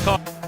crack on.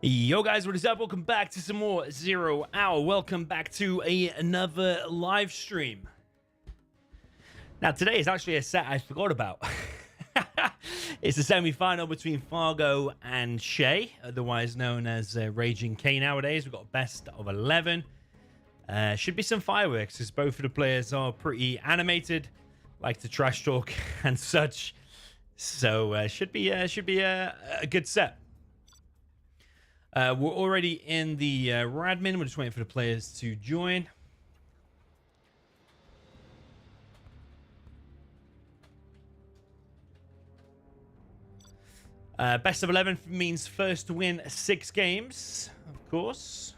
Yo guys, what is up? Welcome back to some more 0 Hour. Welcome back to another live stream. Now today is actually a set I forgot about. It's the semi-final between Fargo and Shaye, otherwise known as RaginG nowadays. We've got best of 11. Should be some fireworks because both of the players are pretty animated, like to trash talk and such. So should be a good set. We're already in the Radmin. We're just waiting for the players to join. Best of 11 means first to win 6 games, of course.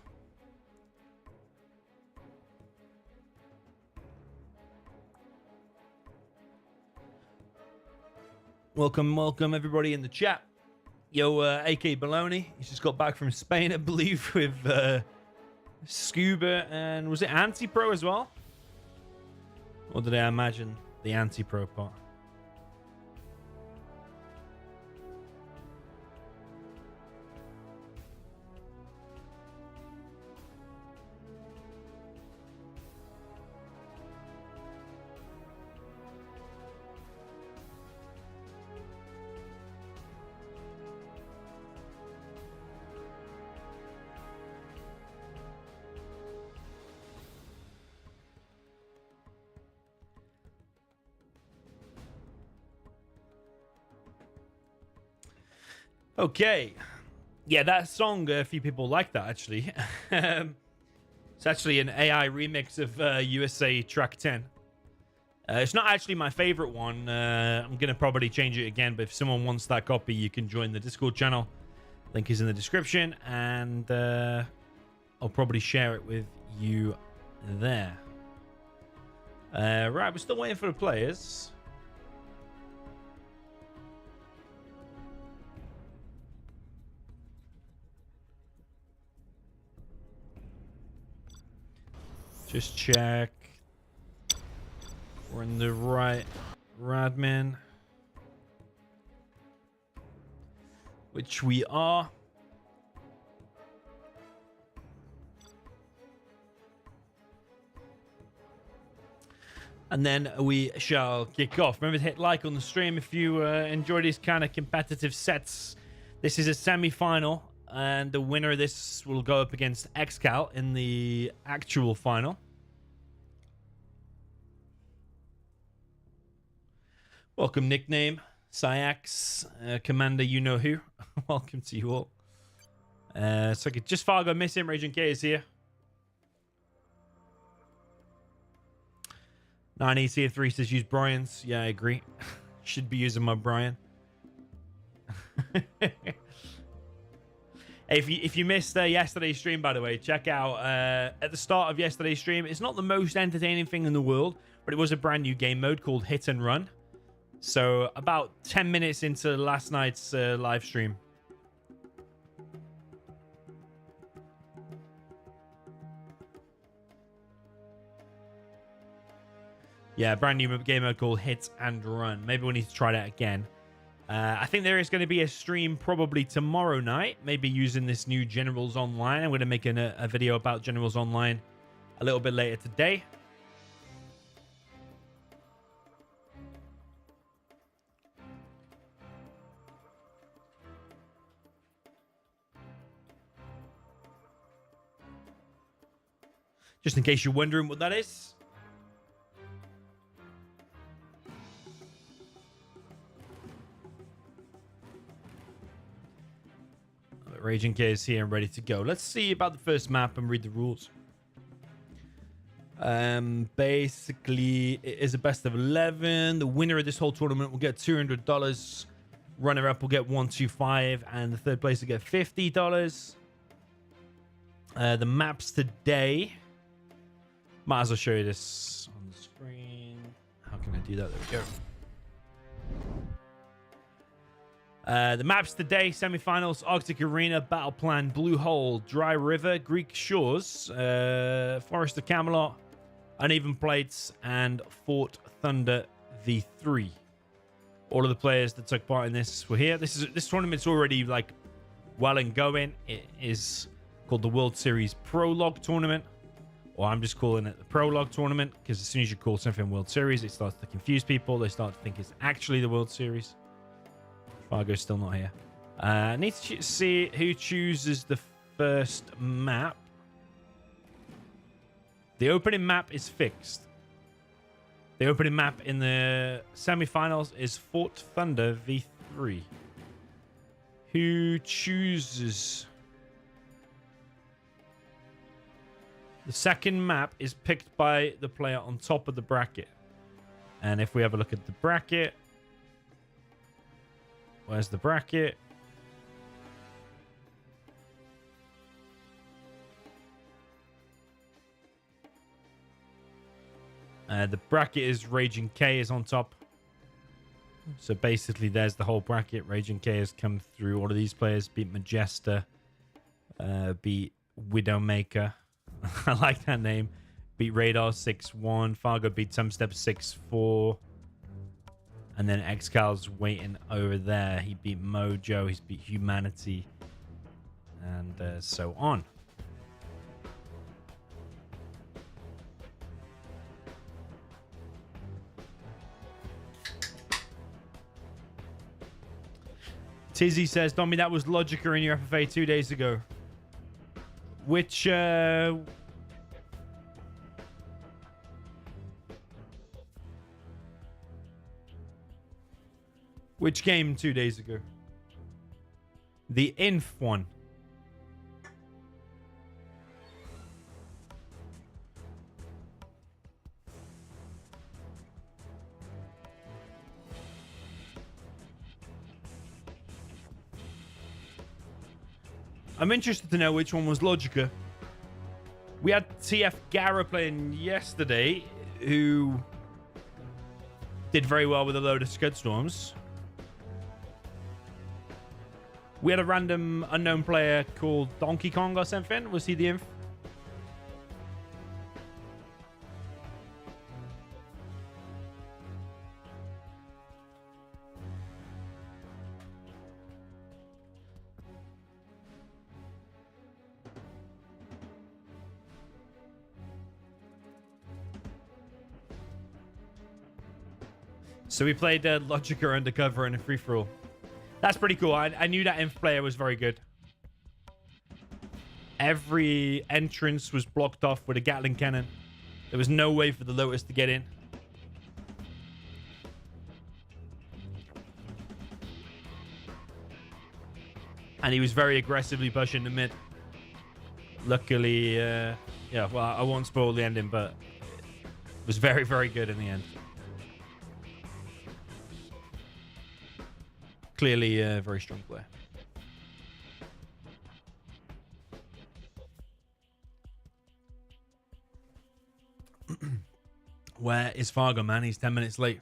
Welcome everybody in the chat. Yo, AK Baloney, he's just got back from Spain, I believe, with Scuba, and was it Anti-Pro as well? Or did I imagine the Anti-Pro part? Okay. Yeah, that song, a few people like that, actually. It's actually an AI remix of USA Track 10. It's not actually my favorite one. I'm going to probably change it again, but if someone wants that copy, you can join the Discord channel. Link is in the description, and I'll probably share it with you there. Right, we're still waiting for the players. Just check. We're in the right Radmin. Which we are. And then we shall kick off. Remember to hit like on the stream if you enjoy these kind of competitive sets. This is a semi-final. And the winner of this will go up against Xcal in the actual final. Welcome, nickname. Syax, Commander, you know who. Welcome to you all. So just Fargo missing. RaginG is here. 9EC3 says use Brian's. Yeah, I agree. Should be using my Brian. If you missed yesterday's stream, by the way, check out at the start of yesterday's stream. It's not the most entertaining thing in the world, but it was a brand new game mode called Hit and Run. So about 10 minutes into last night's live stream. Yeah, brand new game mode called Hit and Run. Maybe we need to try that again. I think there is going to be a stream probably tomorrow night, maybe using this new Generals Online. I'm going to make a video about Generals Online a little bit later today. Just in case you're wondering what that is. RaginG is here and ready to go. Let's see about the first map and read the rules. Basically, it is a best of 11. The winner of this whole tournament will get $200. Runner-up will get $125, and the third place will get $50. The maps today. Might as well show you this on the screen. How can I do that? There we go. The maps today, semifinals, Arctic Arena, Battle Plan, Blue Hole, Dry River, Greek Shores, Forest of Camelot, Uneven Plates, and Fort Thunder V3. All of the players that took part in this were here. This tournament's already like well and going. It is called the World Series Prologue Tournament. Or I'm just calling it the Prologue Tournament, because as soon as you call something World Series, it starts to confuse people. They start to think it's actually the World Series. Fargo's still not here. I need to see who chooses the first map. The opening map is fixed. The opening map in the semifinals is Fort Thunder V3. Who chooses? The second map is picked by the player on top of the bracket. And if we have a look at the bracket, where's the bracket? The bracket is RaginG is on top. So basically, there's the whole bracket. RaginG has come through all of these players. Beat Majesta. Beat Widowmaker. I like that name. Beat Radar 6-1. Fargo beat Some Step 6-4. And then Excal's waiting over there. He beat Mojo. He's beat Humanity. And so on. Tizzy says, Domi, that was Logica in your FFA 2 days ago. Which game 2 days ago? The Inf one. I'm interested to know which one was Logica. We had TF Gara playing yesterday, who did very well with a load of Scud Storms. We had a random unknown player called Donkey Kong or something. Was he the Inf? So we played Logica undercover in a free-for-all. That's pretty cool. I knew that Inf player was very good. Every entrance was blocked off with a Gatling cannon. There was no way for the Lotus to get in. And he was very aggressively pushing the mid. Luckily, yeah, well, I won't spoil the ending, but it was very, very good in the end. Clearly a very strong player. Where is Fargo, man? He's 10 minutes late.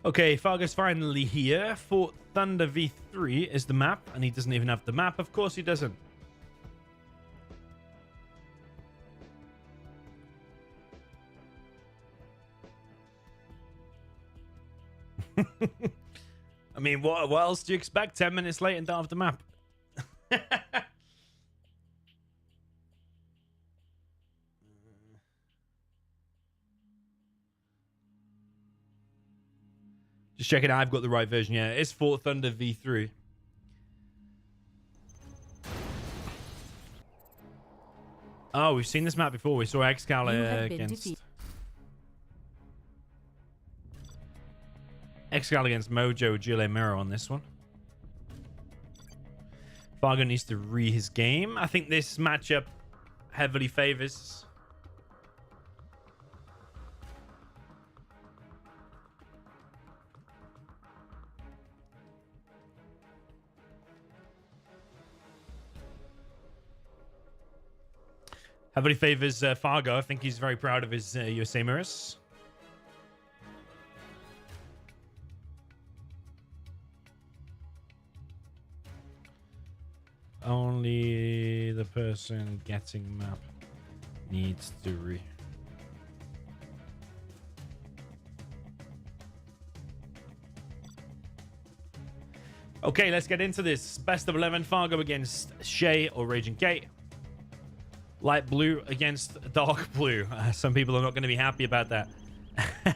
Okay, Fargo's finally here. Fort Thunder V3 is the map, and he doesn't even have the map. Of course he doesn't. I mean, what else do you expect? 10 minutes late and don't have the map. Just checking out, I've got the right version. Yeah, it's Fort Thunder V3. Oh, we've seen this map before. We saw Excal against... Excal against Mojo, Gile Mirror on this one. Fargo needs to re his game. I think this matchup heavily favors... heavily favors Fargo. I think he's very proud of his USA mirrors. Only the person getting map needs to re. Okay, let's get into this. Best of 11 Fargo against Shaye or RaginG. Light blue against dark blue. Some people are not going to be happy about that.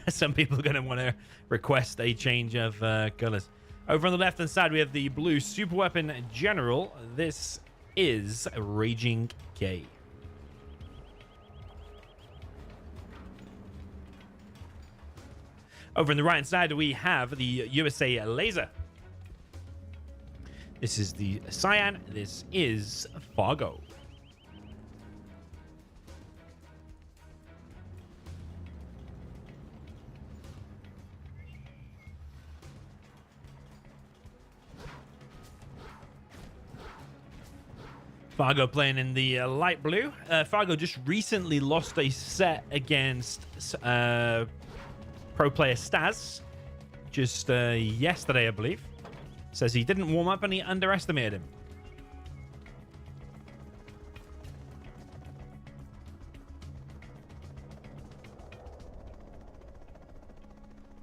Some people are going to want to request a change of colors. Over on the left-hand side, we have the blue super weapon general. This is RaginG. Over on the right-hand side, we have the USA laser. This is the Cyan. This is Fargo. Fargo playing in the light blue. Fargo just recently lost a set against pro player Staz just yesterday, I believe. Says he didn't warm up and he underestimated him.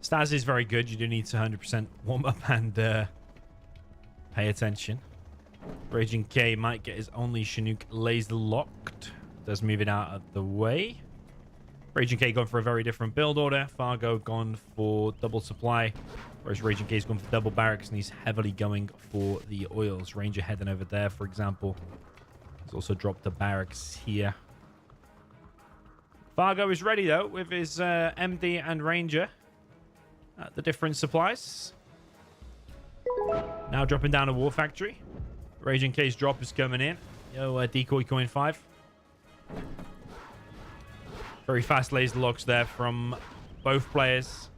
Staz is very good. You do need to 100% warm up and pay attention. RaginG might get his only Chinook laser locked. Does move it out of the way. RaginG gone for a very different build order. Fargo gone for double supply. Whereas RaginG's gone for double barracks and he's heavily going for the oils. Ranger heading over there, for example. He's also dropped the barracks here. Fargo is ready, though, with his MD and Ranger at the different supplies. Now dropping down a war factory. RaginG's drop is coming in. Yo, decoy coin 5. Very fast laser locks there from both players.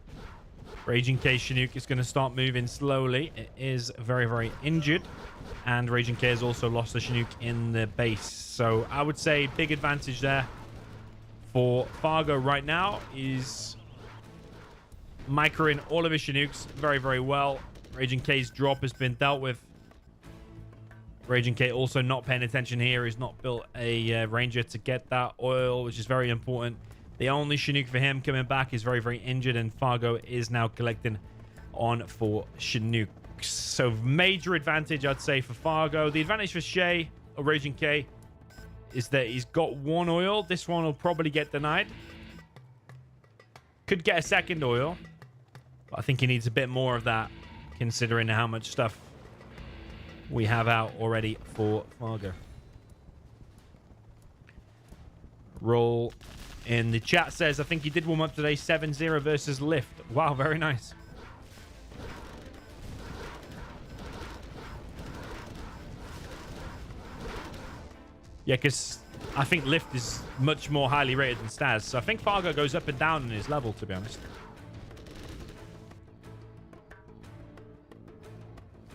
RaginG Chinook is going to start moving slowly. It is very, very injured. And RaginG has also lost the Chinook in the base. So I would say big advantage there for Fargo right now is microing all of his Chinooks very, very well. RaginG's drop has been dealt with. RaginG also not paying attention here. He's not built a Ranger to get that oil, which is very important. The only Chinook for him coming back is very, very injured, and Fargo is now collecting on for Chinooks. So major advantage, I'd say, for Fargo. The advantage for Shaye or RaginG is that he's got one oil. This one will probably get denied. Could get a second oil, but I think he needs a bit more of that, considering how much stuff we have out already for Fargo. Roll in the chat says, I think he did warm up today 7-0 versus Lift. Wow, very nice. Yeah, because I think Lift is much more highly rated than Staz. So I think Fargo goes up and down in his level, to be honest.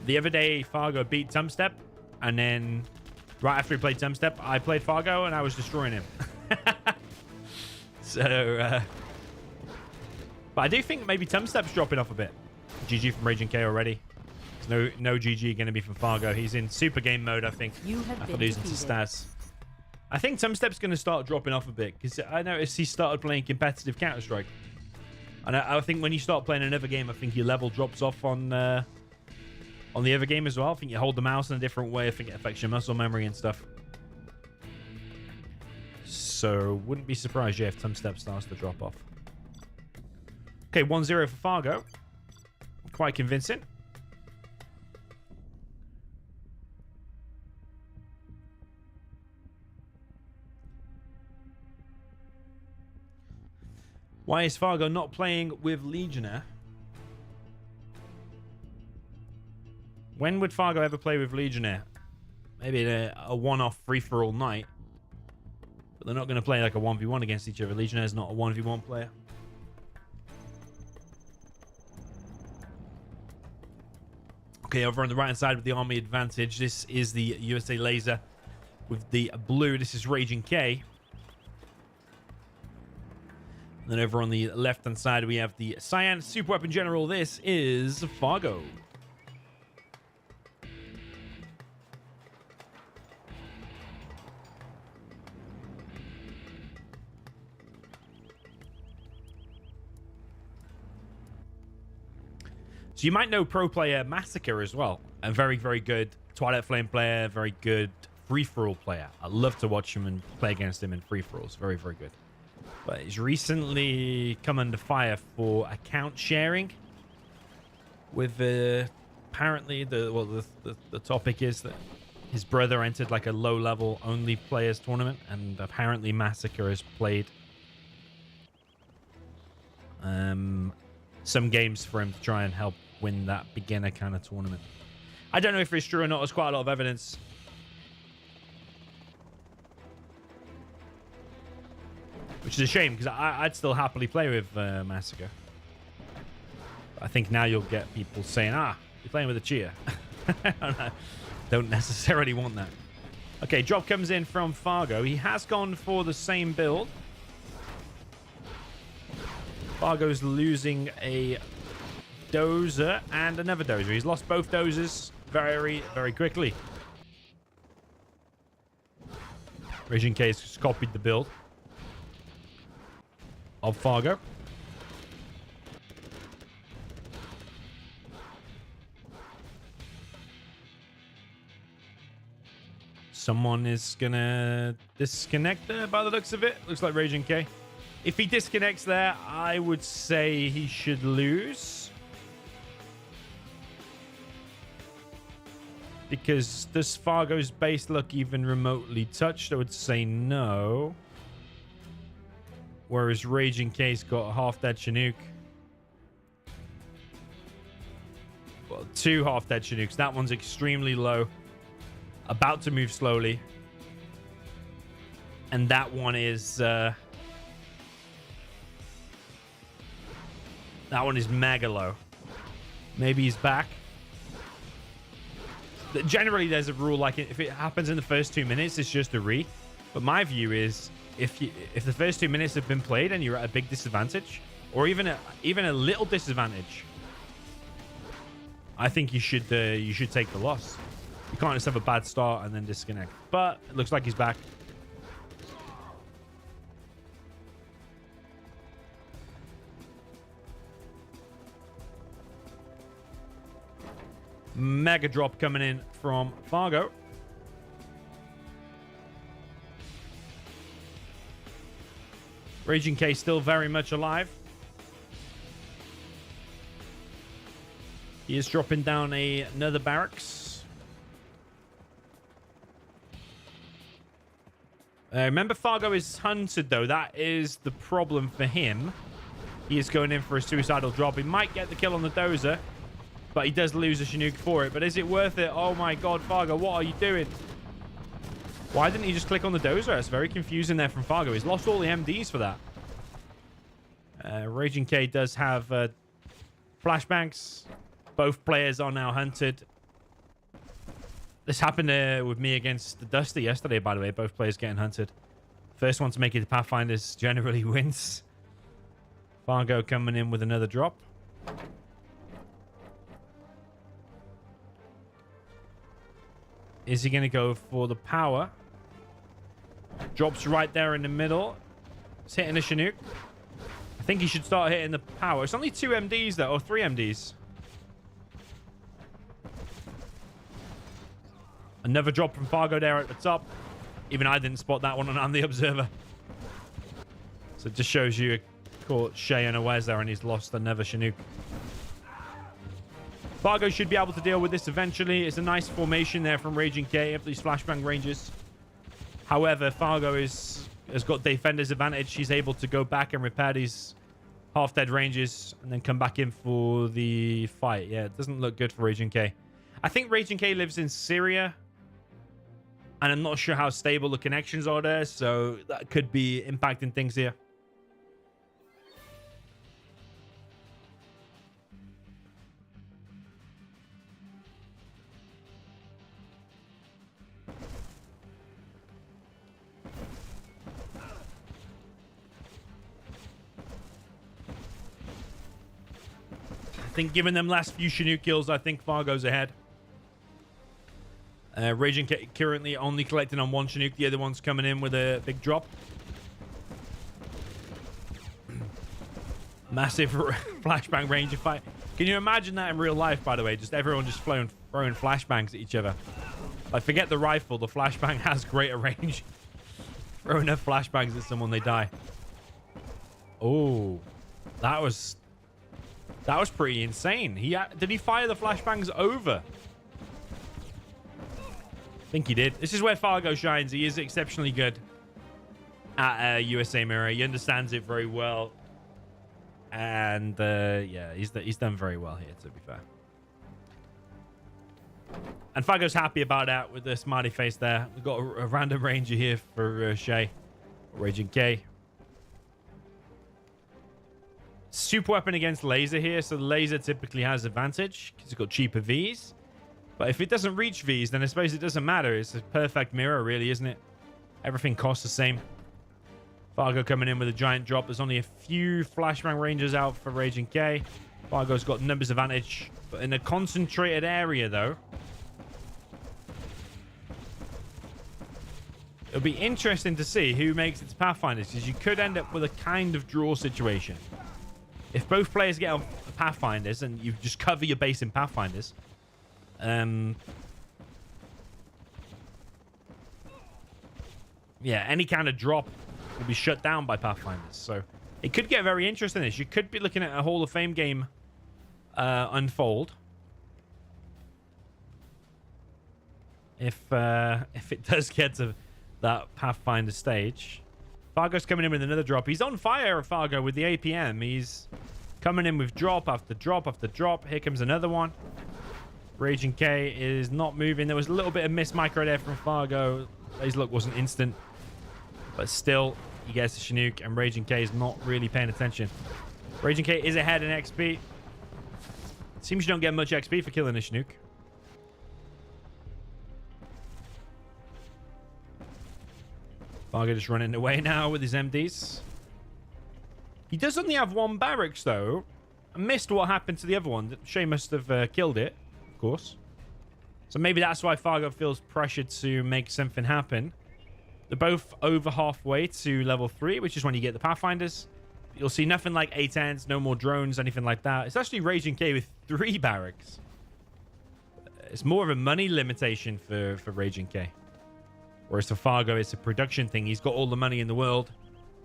The other day, Fargo beat Tumstep, and then right after he played Tumstep, I played Fargo, and I was destroying him. So, but I do think maybe Tumstep's dropping off a bit. GG from RaginG already. There's no GG going to be from Fargo. He's in super game mode, I think. After losing to Staz. I think Tumstep's going to start dropping off a bit, because I noticed he started playing competitive Counter-Strike. And I think when you start playing another game, I think your level drops off on the other game as well. I think you hold the mouse in a different way. I think it affects your muscle memory and stuff. So wouldn't be surprised if Tumstep starts to drop off. Okay, 1-0 for Fargo. Quite convincing. Why is Fargo not playing with Legionnaire? When would Fargo ever play with Legionnaire? Maybe a one-off free-for-all night. But they're not going to play like a 1v1 against each other. Legionnaire's not a 1v1 player. Okay, over on the right-hand side with the army advantage, this is the USA laser with the blue. This is RaginG. And then over on the left-hand side, we have the Cyan Super Weapon General. This is Fargo. So you might know pro player Massacre as well. A very, very good Twilight Flame player, very good free-for-all player. I love to watch him and play against him in free-for-alls. Very, very good. But he's recently come under fire for account sharing. With apparently the topic is that his brother entered like a low-level only players tournament, and apparently Massacre has played some games for him to try and help win that beginner kind of tournament. I don't know if it's true or not. There's quite a lot of evidence. Which is a shame, because I'd still happily play with Massacre. I think now you'll get people saying, you're playing with a cheater. Don't necessarily want that. Okay, drop comes in from Fargo. He has gone for the same build. Fargo's losing a dozer and another dozer. He's lost both dozers very, very quickly. RaginG has just copied the build of Fargo. Someone is gonna disconnect there by the looks of it. Looks like RaginG. If he disconnects there, I would say he should lose. Because does Fargo's base look even remotely touched? I would say no. Whereas RaginG's got a half-dead Chinook. Well, 2 half-dead Chinooks. That one's extremely low. About to move slowly. And that one is... that one is mega low. Maybe he's back. Generally, there's a rule like if it happens in the first 2 minutes, it's just a re. But my view is if the first 2 minutes have been played and you're at a big disadvantage, or even a little disadvantage, I think you should take the loss. You can't just have a bad start and then disconnect. But it looks like he's back. Mega drop coming in from Fargo. RaginG still very much alive. He is dropping down another barracks. Remember, Fargo is hunted, though. That is the problem for him. He is going in for a suicidal drop. He might get the kill on the dozer, but he does lose a Chinook for it. But is it worth it? Oh, my God, Fargo, what are you doing? Why didn't he just click on the dozer? That's very confusing there from Fargo. He's lost all the MDs for that. RaginG does have flashbangs. Both players are now hunted. This happened with me against Dusty yesterday, by the way. Both players getting hunted. First one to make it to Pathfinders generally wins. Fargo coming in with another drop. Is he going to go for the power? Drops right there in the middle. It's hitting a Chinook. I think he should start hitting the power. It's only 2 MDs, though, or 3 MDs. Another drop from Fargo there at the top. Even I didn't spot that one, and I'm the observer. So it just shows you caught Shaye unawares there, and he's lost another Chinook. Fargo should be able to deal with this eventually. It's a nice formation there from RaginG of these flashbang ranges. However, Fargo has got defender's advantage. He's able to go back and repair these half-dead ranges and then come back in for the fight. Yeah, it doesn't look good for RaginG. I think RaginG lives in Syria, and I'm not sure how stable the connections are there, so that could be impacting things here. I think given them last few Chinook kills, I think Fargo's ahead. RaginG currently only collecting on 1 Chinook. The other one's coming in with a big drop. Massive flashbang ranger fight. Can you imagine that in real life, by the way? Just everyone just throwing flashbangs at each other. Like, forget the rifle. The flashbang has greater range. Throw enough flashbangs at someone, they die. Oh, that was pretty insane. Did he fire the flashbangs over? I think he did. This is where Fargo shines. He is exceptionally good at USA Mirror. He understands it very well. And yeah, he's done very well here, to be fair. And Fargo's happy about that with the smiley face there. We've got a random ranger here for Shaye. RaginG. Super weapon against laser here. So the laser typically has advantage because it's got cheaper Vs. But if it doesn't reach V's, then I suppose it doesn't matter. It's a perfect mirror, really, isn't it? Everything costs the same. Fargo coming in with a giant drop. There's only a few flashbang rangers out for RaginG. Fargo's got numbers advantage, but in a concentrated area, though. It'll be interesting to see who makes it to Pathfinders, because you could end up with a kind of draw situation. If both players get on Pathfinders and you just cover your base in Pathfinders, yeah, any kind of drop will be shut down by Pathfinders. So it could get very interesting. This you could be looking at a Hall of Fame game unfold if it does get to that Pathfinder stage. Fargo's coming in with another drop. He's on fire, Fargo, with the APM. He's coming in with drop after drop after drop. Here comes another one. RaginG is not moving. There was a little bit of missed micro there from Fargo. His look wasn't instant, but still, he gets the Chinook, and RaginG is not really paying attention. RaginG is ahead in XP. Seems you don't get much XP for killing a Chinook. Fargo just running away now with his MDs. He does only have one barracks, though. I missed what happened to the other one. Shaye must have killed it, of course. So maybe that's why Fargo feels pressured to make something happen. They're both over halfway to level 3, which is when you get the Pathfinders. You'll see nothing like A10s, no more drones, anything like that. It's actually RaginG with 3 barracks. It's more of a money limitation for RaginG. Whereas for Fargo, it's a production thing. He's got all the money in the world,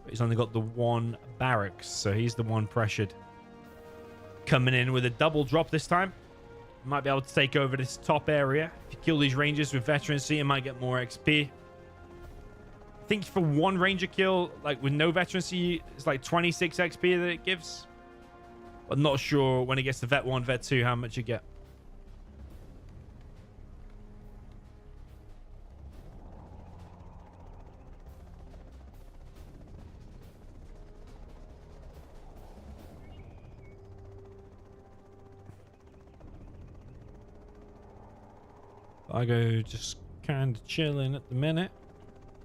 but he's only got the 1 barracks. So he's the one pressured. Coming in with a double drop this time. Might be able to take over this top area. If you kill these rangers with veterancy, you might get more XP. I think for 1 ranger kill, like with no veterancy, it's like 26 XP that it gives. I'm not sure when it gets to Vet 1, Vet 2, how much you get. Fargo just kind of chilling at the minute.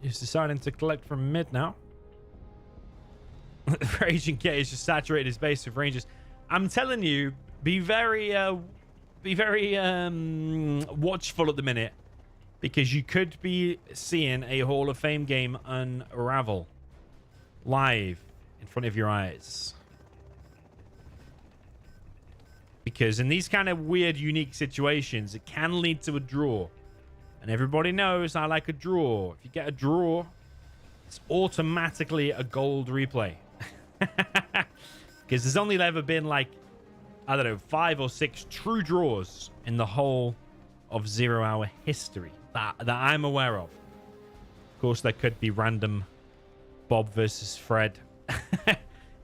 He's deciding to collect from mid now. RaginG is just saturated his base with rangers. I'm telling you, be very watchful at the minute, because you could be seeing a Hall of Fame game unravel live in front of your eyes. Because in these kind of weird, unique situations, it can lead to a draw. And everybody knows I like a draw. If you get a draw, it's automatically a gold replay. Because there's only ever been like, I don't know, 5 or 6 true draws in the whole of 0 Hour history that I'm aware of. Of course, there could be random Bob versus Fred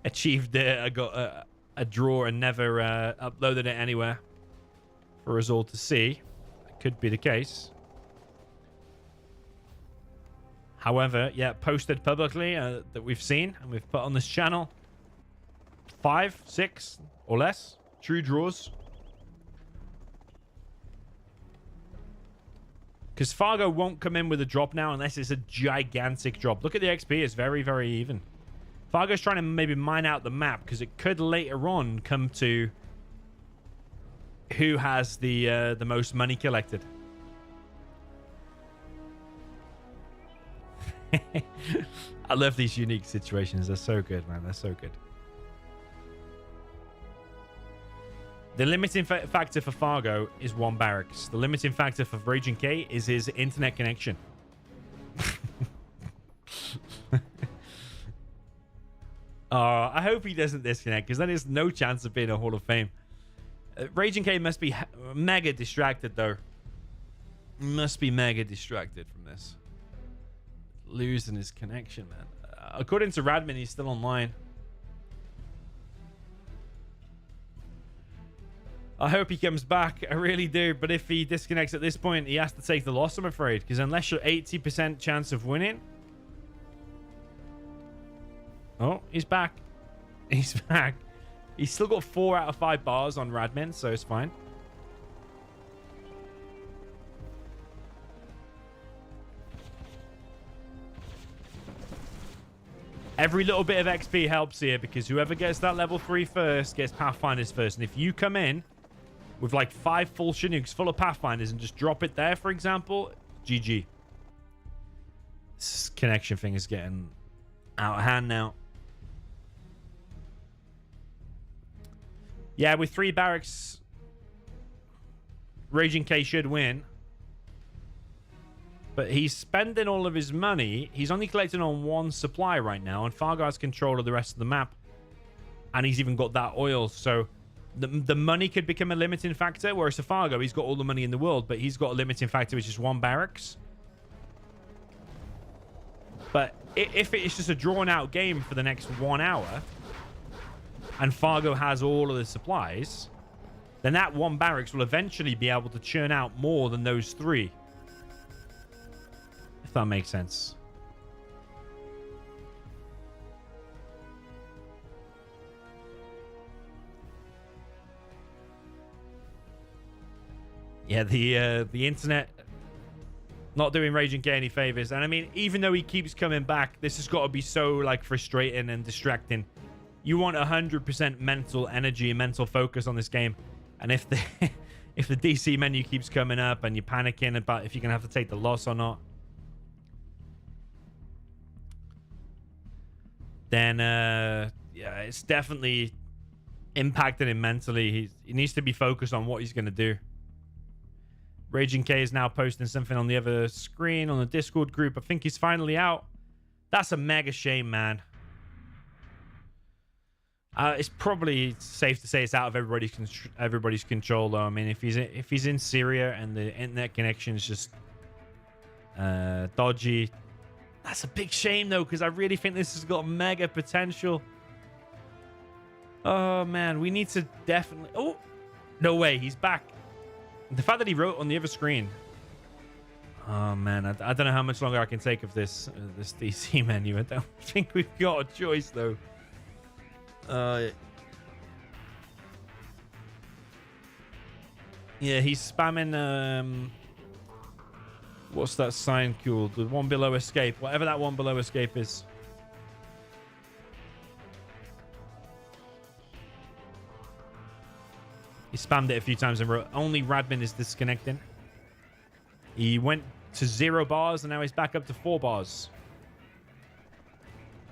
achieved a draw and never uploaded it anywhere for us all to see. It could be the case. However, yeah, posted publicly that we've seen and we've put on this channel 5, 6 or less true draws. Because Fargo won't come in with a drop now unless it's a gigantic drop. Look at the XP. It's very, very even. Fargo's trying to maybe mine out the map because it could later on come to who has the most money collected. I love these unique situations. They're so good, man. They're so good. The limiting factor for Fargo is 1 barracks. The limiting factor for RaginG is his internet connection. I hope he doesn't disconnect, because then there's no chance of being a Hall of Fame. RaginG must be mega distracted, though. Must be mega distracted from this. Losing his connection, man. According to Radmin, he's still online. I hope he comes back. I really do. But if he disconnects at this point, he has to take the loss, I'm afraid. Because unless you're 80% chance of winning... Oh, he's back. He's back. He's still got 4 out of 5 bars on Radmin, so it's fine. Every little bit of XP helps here because whoever gets that level 3 first gets Pathfinders first. And if you come in with like 5 full Chinooks full of Pathfinders and just drop it there, for example, GG. This connection thing is getting out of hand now. Yeah, with 3 barracks, RaginG should win. But he's spending all of his money. He's only collecting on 1 supply right now. And Fargo has control of the rest of the map. And he's even got that oil. So the money could become a limiting factor. Whereas for Fargo, he's got all the money in the world. But he's got a limiting factor, which is 1 barracks. But if it's just a drawn-out game for the next 1 hour, and Fargo has all of the supplies, then that 1 barracks will eventually be able to churn out more than those 3. If that makes sense. Yeah, the internet not doing RaginG any favors. And I mean, even though he keeps coming back, this has got to be so like frustrating and distracting. You want 100% mental energy and mental focus on this game. And if the if the DC menu keeps coming up and you're panicking about if you're gonna have to take the loss or not, then yeah, it's definitely impacting him mentally. He needs to be focused on what he's gonna do. RaginG is now posting something on the other screen on the Discord group. I think he's finally out. That's a mega shame, man. It's probably safe to say it's out of everybody's control, though. I mean, if he's in Syria and the internet connection is just dodgy, that's a big shame, though, because I really think this has got mega potential. Oh man, we need to definitely. Oh, no way, he's back. The fact that he wrote on the other screen. Oh man, I don't know how much longer I can take of this DC menu. I don't think we've got a choice, though. Yeah, he's spamming what's that sign called? The one below escape, whatever that one below escape is. He spammed it a few times and wrote only Radmin is disconnecting. He went to 0 bars and now he's back up to 4 bars.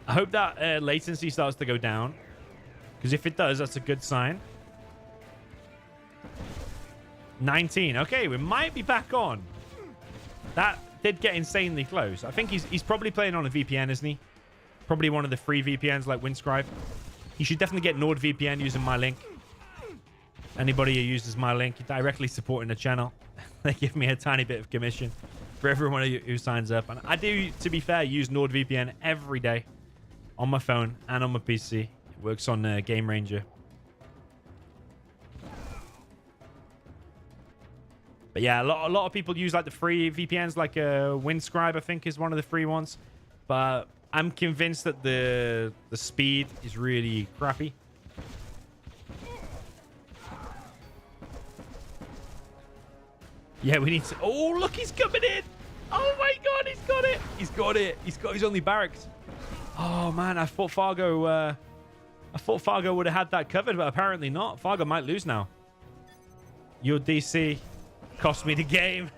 I hope that latency starts to go down, because if it does, that's a good sign. 19. Okay, we might be back on. That did get insanely close. I think he's probably playing on a VPN, isn't he? Probably one of the free VPNs like Windscribe. You should definitely get NordVPN using my link. Anybody who uses my link directly supporting the channel, they give me a tiny bit of commission for everyone who signs up. And I do, to be fair, use NordVPN every day on my phone and on my PC. It works on Game Ranger. But yeah, a lot of people use like the free VPNs, like Windscribe, I think, is one of the free ones. But I'm convinced that the speed is really crappy. Yeah, we need to... Oh, look, he's coming in. Oh, my God, he's got it. He's got it. He's got his only barracks. Oh, man, I thought Fargo would have had that covered, but apparently not. Fargo might lose now. Your DC cost me the game.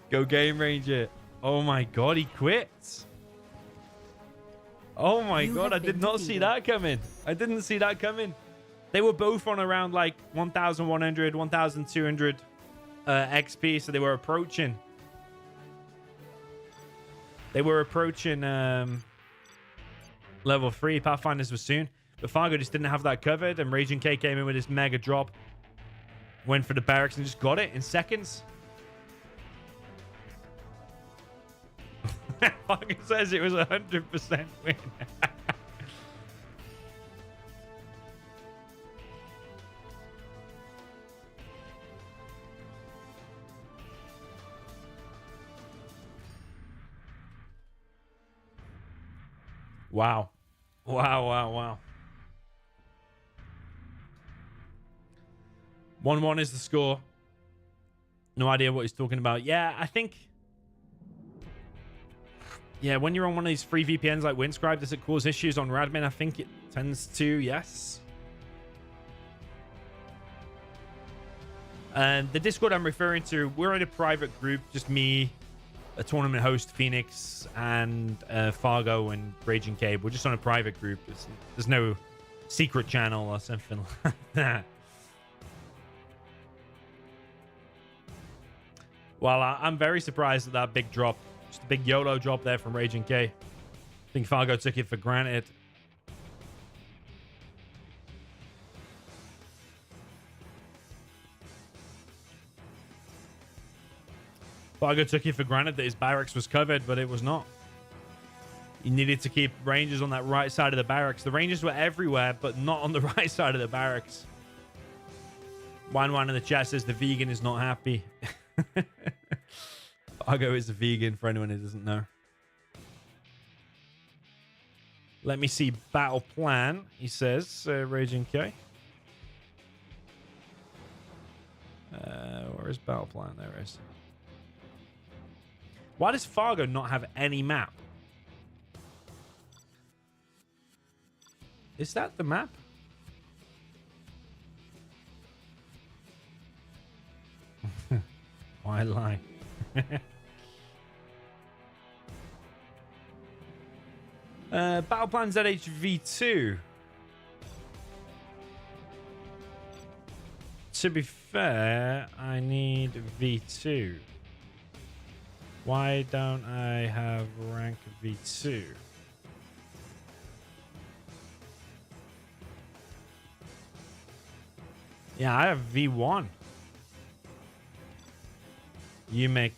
Go Game Ranger. Oh, my God, he quits. Oh, my God, I did not see that coming. I didn't see that coming. They were both on around like 1,100, 1,200 XP, so they were approaching. They were approaching level 3. Pathfinders were soon, but Fargo just didn't have that covered, and RaginG came in with his mega drop, went for the barracks and just got it in seconds. Fargo says it was 100% win. Wow. Wow, wow, wow. 1-1 is the score. No idea what he's talking about. Yeah, I think... Yeah, when you're on one of these free VPNs like Windscribe, does it cause issues on Radmin? I think it tends to, yes. And the Discord I'm referring to, we're in a private group, just me, a tournament host, Phoenix, and Fargo and RaginG. We're just on a private group. There's no secret channel or something like that. Well, I'm very surprised at that big drop. Just a big YOLO drop there from RaginG. I think Fargo took it for granted. Fargo took it for granted that his barracks was covered, but it was not. He needed to keep Rangers on that right side of the barracks. The Rangers were everywhere, but not on the right side of the barracks. One in the chat says the vegan is not happy. Fargo is a vegan, for anyone who doesn't know. Let me see battle plan, he says, RaginG. Where is battle plan? There it is. Why does Fargo not have any map? Is that the map? Why lie? Battle plan ZHV2. To be fair, I need V2. Why don't I have rank V2? Yeah, I have V1. You make...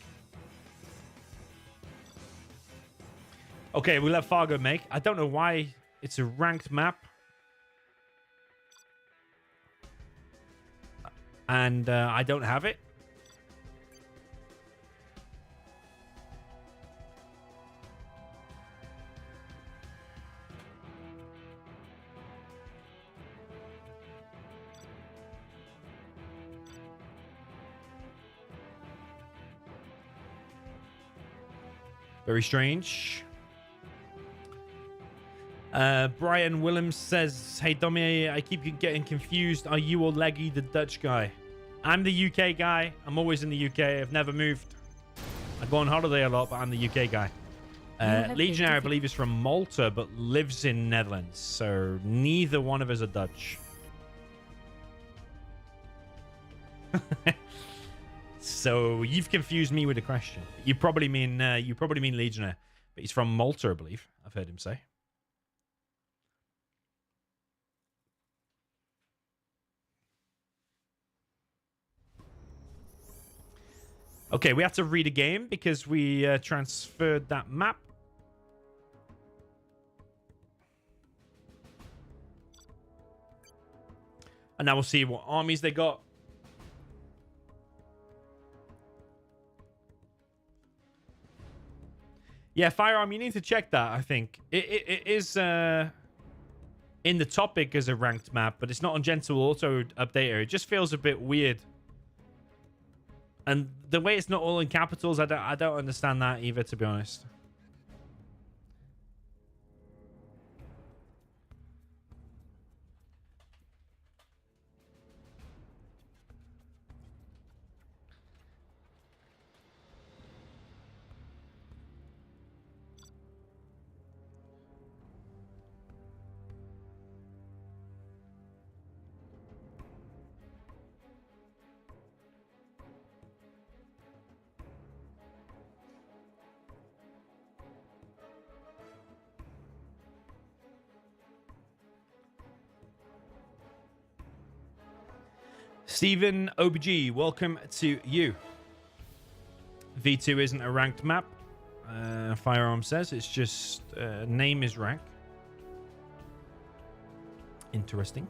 Okay, we'll let Fargo make. I don't know why it's a ranked map. And I don't have it. Very strange. Brian Willems says, hey, Domi, I keep getting confused. Are you or Leggy the Dutch guy? I'm the UK guy. I'm always in the UK. I've never moved. I go on holiday a lot, but I'm the UK guy. Legionnaire, I believe, is from Malta, but lives in Netherlands. So neither one of us are Dutch. So you've confused me with the question. You probably mean Legionnaire, but he's from Malta, I believe. I've heard him say. Okay, we have to read a game because we transferred that map. And now we'll see what armies they got. Yeah, Firearm, you need to check that, I think. It is in the topic as a ranked map, but it's not on Gentle Auto Updater. It just feels a bit weird. And the way it's not all in capitals, I don't understand that either, to be honest. Stephen OBG, welcome to you. V2 isn't a ranked map. Firearm says it's just name is rank. Interesting.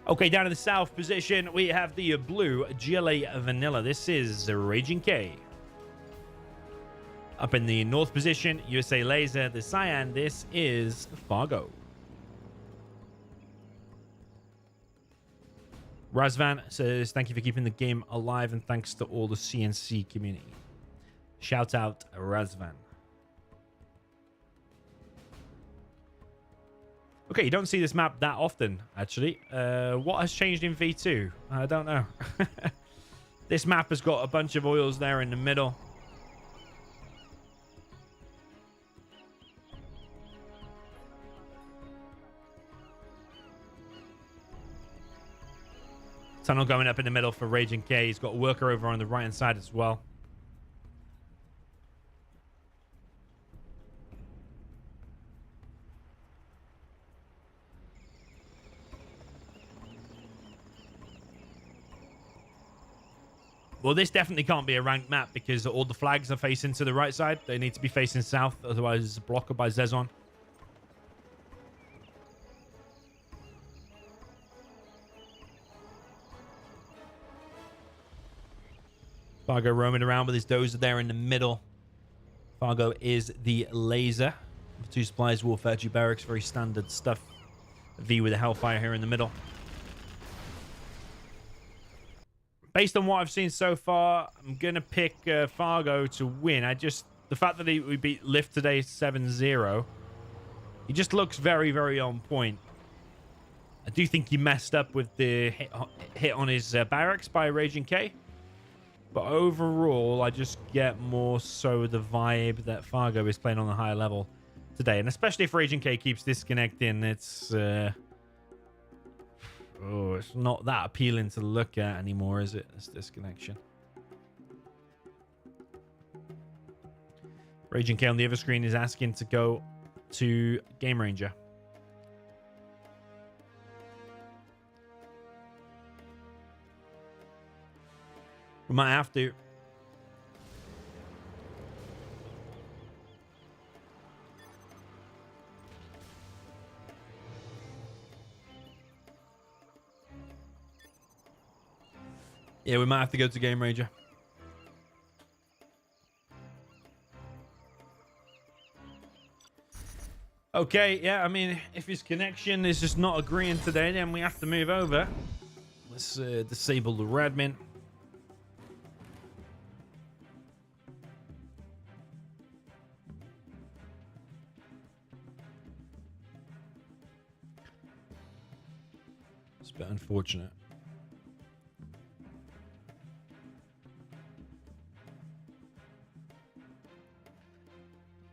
Okay, down in the south position, we have the blue GLA Vanilla. This is RaginG. Up in the north position, USA Laser, the Cyan. This is Fargo. Razvan says, thank you for keeping the game alive and thanks to all the CNC community. Shout out Razvan. Okay, you don't see this map that often, actually. What has changed in V2? I don't know. This map has got a bunch of oils there in the middle. Tunnel going up in the middle for RaginG. He's got a worker over on the right-hand side as well. Well, this definitely can't be a ranked map because all the flags are facing to the right side. They need to be facing south, otherwise it's blocked by Zezon. Fargo roaming around with his dozer there in the middle. Fargo is the laser. 2 supplies, Warfare, G barracks, very standard stuff. V with a Hellfire here in the middle. Based on what I've seen so far, I'm going to pick Fargo to win. The fact that we beat Lift today 7-0, he just looks very, very on point. I do think he messed up with the hit on his barracks by RaginG. But overall, I just get more so the vibe that Fargo is playing on a higher level today. And especially if RaginG keeps disconnecting, it's not that appealing to look at anymore, is it? This disconnection. RaginG on the other screen is asking to go to Game Ranger. We might have to. Yeah, we might have to go to Game Ranger. Okay, yeah, I mean, if his connection is just not agreeing today, then we have to move over. Let's disable the Radmin. It's a bit unfortunate.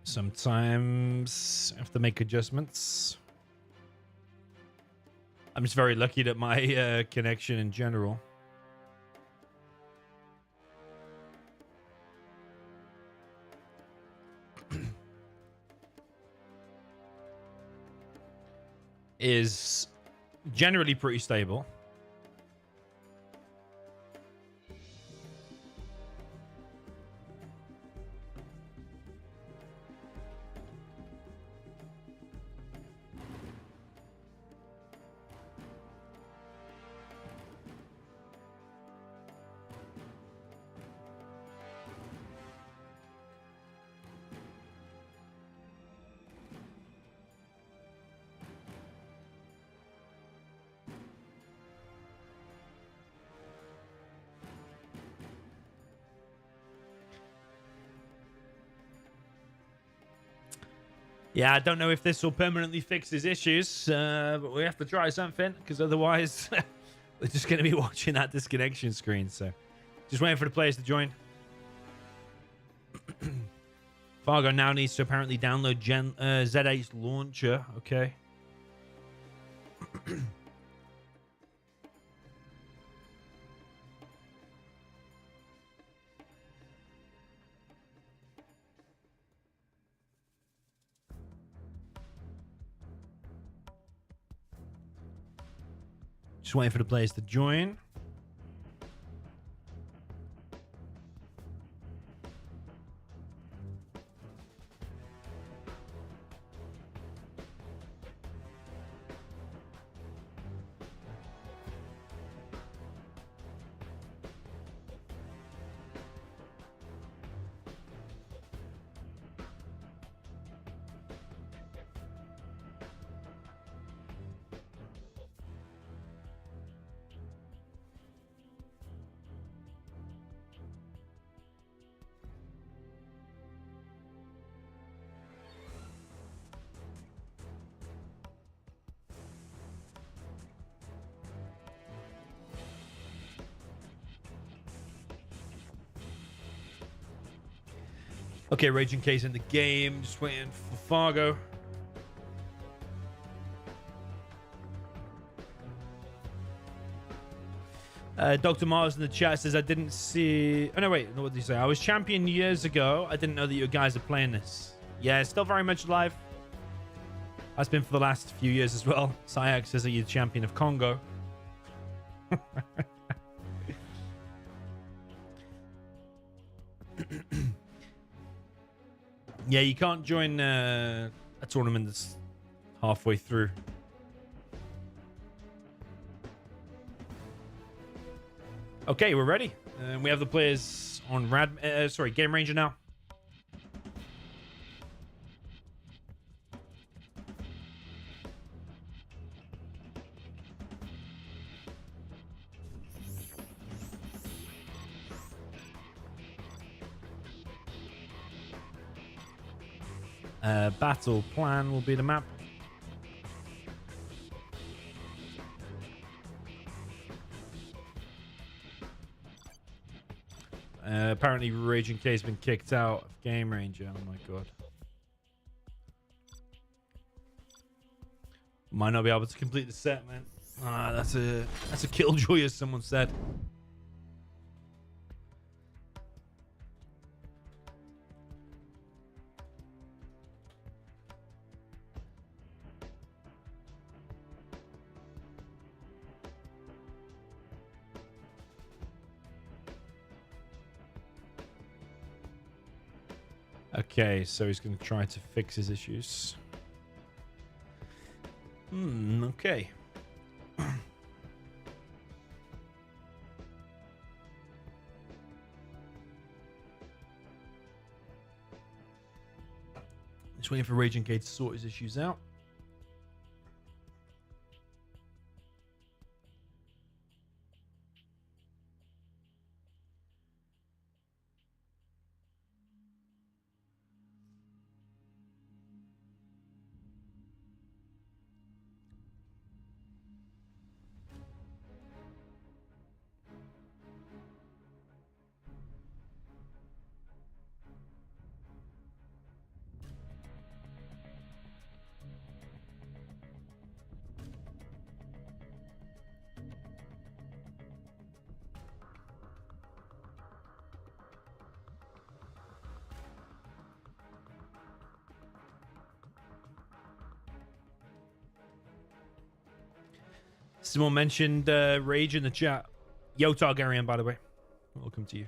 Sometimes I have to make adjustments. I'm just very lucky that my connection in general is generally pretty stable. Yeah, I don't know if this will permanently fix his issues, but we have to try something, because otherwise we're just going to be watching that disconnection screen. So just waiting for the players to join. Fargo now needs to apparently download Z8's launcher. Okay. Just waiting for the players to join. Okay, RaginG's in the game. Just waiting for Fargo. Dr. Mars in the chat says, I didn't see... Oh, no, wait. What did he say? I was champion years ago. I didn't know that you guys are playing this. Yeah, it's still very much alive. Has been for the last few years as well. Sayak says that you're the champion of Congo. Yeah, you can't join a tournament that's halfway through. Okay, we're ready. We have the players on Game Ranger now. Battle plan will be the map. Apparently RaginG has been kicked out of Game Ranger. Oh my god. Might not be able to complete the set, man. That's a killjoy, as someone said. Okay, so he's going to try to fix his issues. Okay. Just waiting for RaginG to sort his issues out. Someone mentioned Rage in the chat. Yo, Targaryen, by the way. Welcome to you.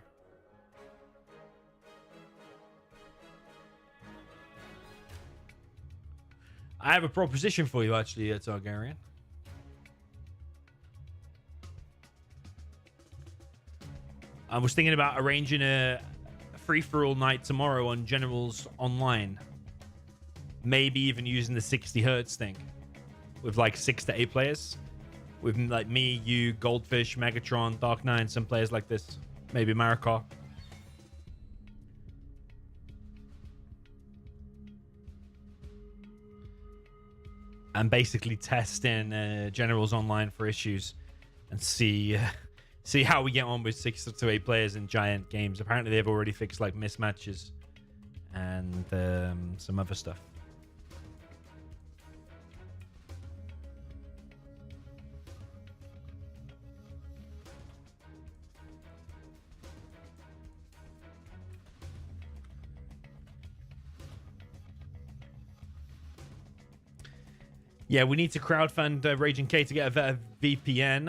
I have a proposition for you, actually, Targaryen. I was thinking about arranging a free-for-all night tomorrow on Generals Online. Maybe even using the 60 hertz thing. With like 6 to 8 players. With like me, you, Goldfish, Megatron, Dark Nine, some players like this. Maybe Marikor. And basically test in Generals Online for issues. And see how we get on with 6 to 8 players in giant games. Apparently they've already fixed like mismatches. And some other stuff. Yeah, we need to crowdfund RaginG to get a better VPN.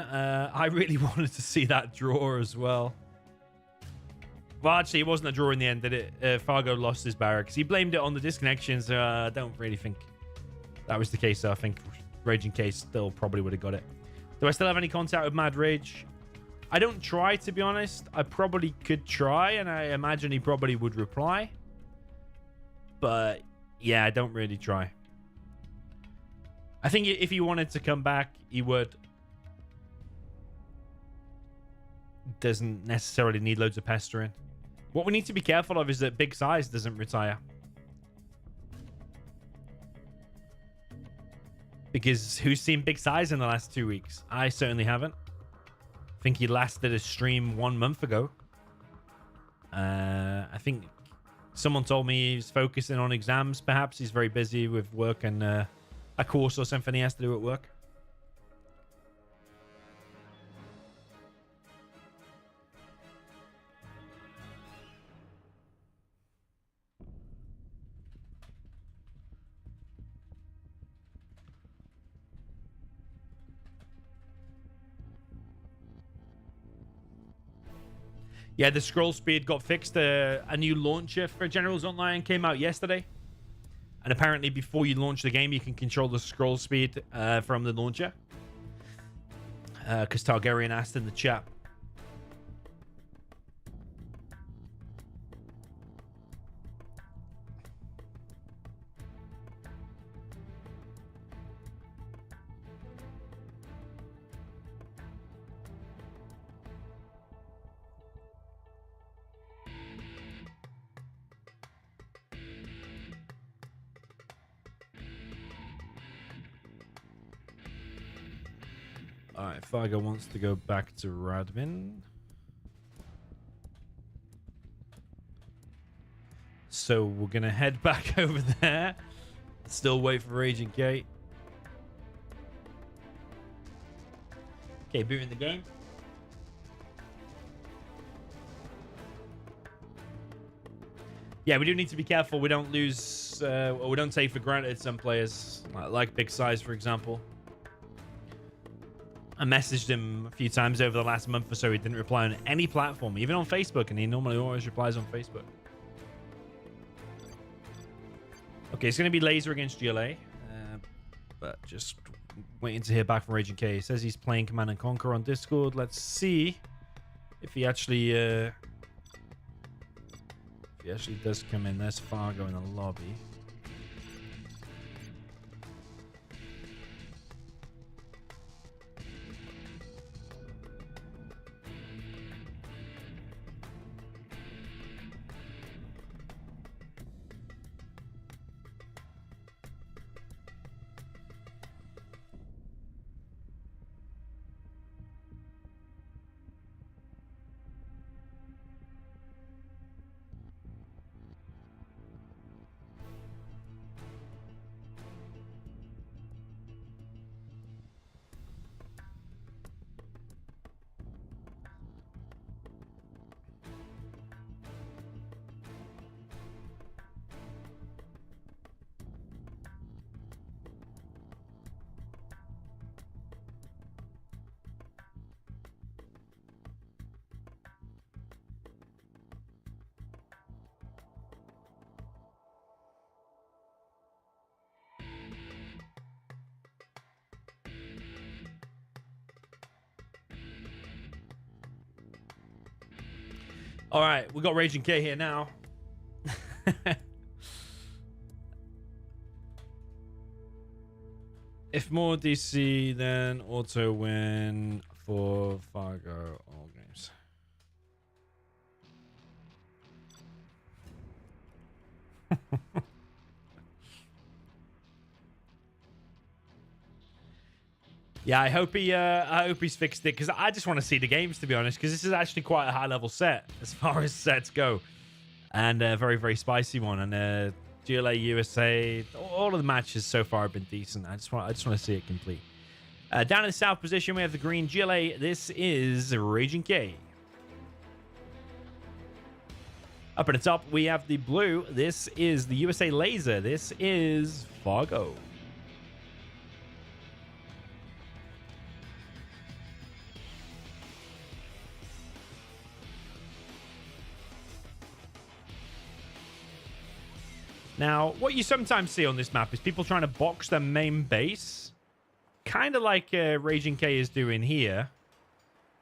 I really wanted to see that draw as well. Well, actually, it wasn't a draw in the end, did it? Fargo lost his barracks. He blamed it on the disconnection, so I don't really think that was the case. So I think RaginG still probably would have got it. Do I still have any contact with Mad Rage? I don't try, to be honest. I probably could try, and I imagine he probably would reply. But, yeah, I don't really try. I think if he wanted to come back, he would. Doesn't necessarily need loads of pestering. What we need to be careful of is that Big Size doesn't retire. Because who's seen Big Size in the last 2 weeks? I certainly haven't. I think he last did a stream 1 month ago. I think Someone told me he's focusing on exams. Perhaps he's very busy with work and a course or something he has to do at work. Yeah, the scroll speed got fixed. A new launcher for Generals Online came out yesterday. And apparently before you launch the game, you can control the scroll speed from the launcher. Because Targaryen asked in the chat. Alright, Fargo wants to go back to Radvin. So we're going to head back over there. Still wait for RaginG. Okay, booting the game. Yeah, we do need to be careful we don't lose, or we don't take for granted some players, like Big Size, for example. I messaged him a few times over the last month or so. He didn't reply on any platform, even on Facebook, and he normally always replies on Facebook. Okay, it's going to be Laser against GLA, but just waiting to hear back from RaginG. He says he's playing Command & Conquer on Discord. Let's see if he actually does come in. There's Fargo in the lobby. All right, we got RaginG here now. If more DC, then auto win for Fargo all games. Yeah, I hope he's fixed it, because I just want to see the games, to be honest, because this is actually quite a high level set as far as sets go, and a very, very spicy one. And GLA USA, all of the matches so far have been decent. I just want to see it complete. Down in the south position, we have the green GLA. This is RaginG. Up at the top, we have the blue. This is the USA Laser. This is Fargo. Now, what you sometimes see on this map is people trying to box their main base, kind of like RaginG is doing here,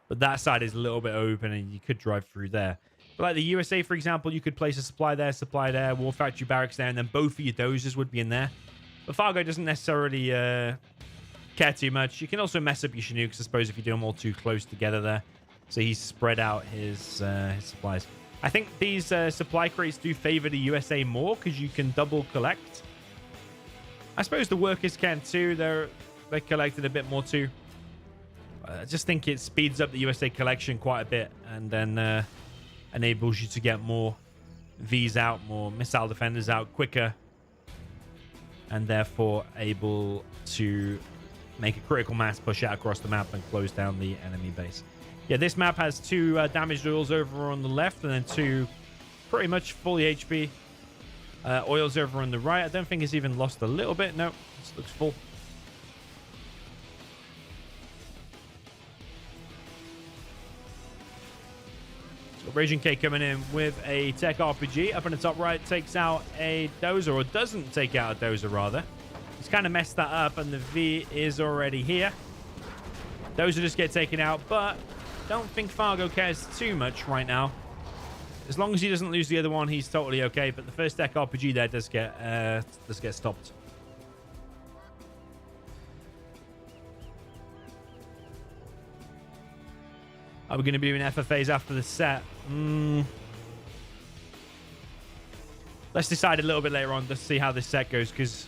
but that side is a little bit open and you could drive through there. But like the USA, for example, you could place a supply there, War Factory Barracks there, and then both of your dozers would be in there. But Fargo doesn't necessarily care too much. You can also mess up your Chinooks, I suppose, if you do them all too close together there. So he's spread out his supplies. I think these supply crates do favor the USA more because you can double collect. I suppose the workers can too. They're collected a bit more too. I just think it speeds up the USA collection quite a bit, and then enables you to get more V's out, more missile defenders out quicker, and therefore able to make a critical mass push out across the map and close down the enemy base. Yeah, this map has 2 damaged oils over on the left and then 2 pretty much fully HP oils over on the right. I don't think it's even lost a little bit. No, this looks full. So RaginG coming in with a tech RPG. Up in the top right, takes out a dozer, or doesn't take out a dozer, rather. He's kind of messed that up, and the V is already here. Dozer just get taken out, but don't think Fargo cares too much right now. As long as he doesn't lose the other one, he's totally okay. But the first tech RPG there does get stopped. Are we going to be doing FFAs after the set? Let's decide a little bit later on. Let's see how this set goes, because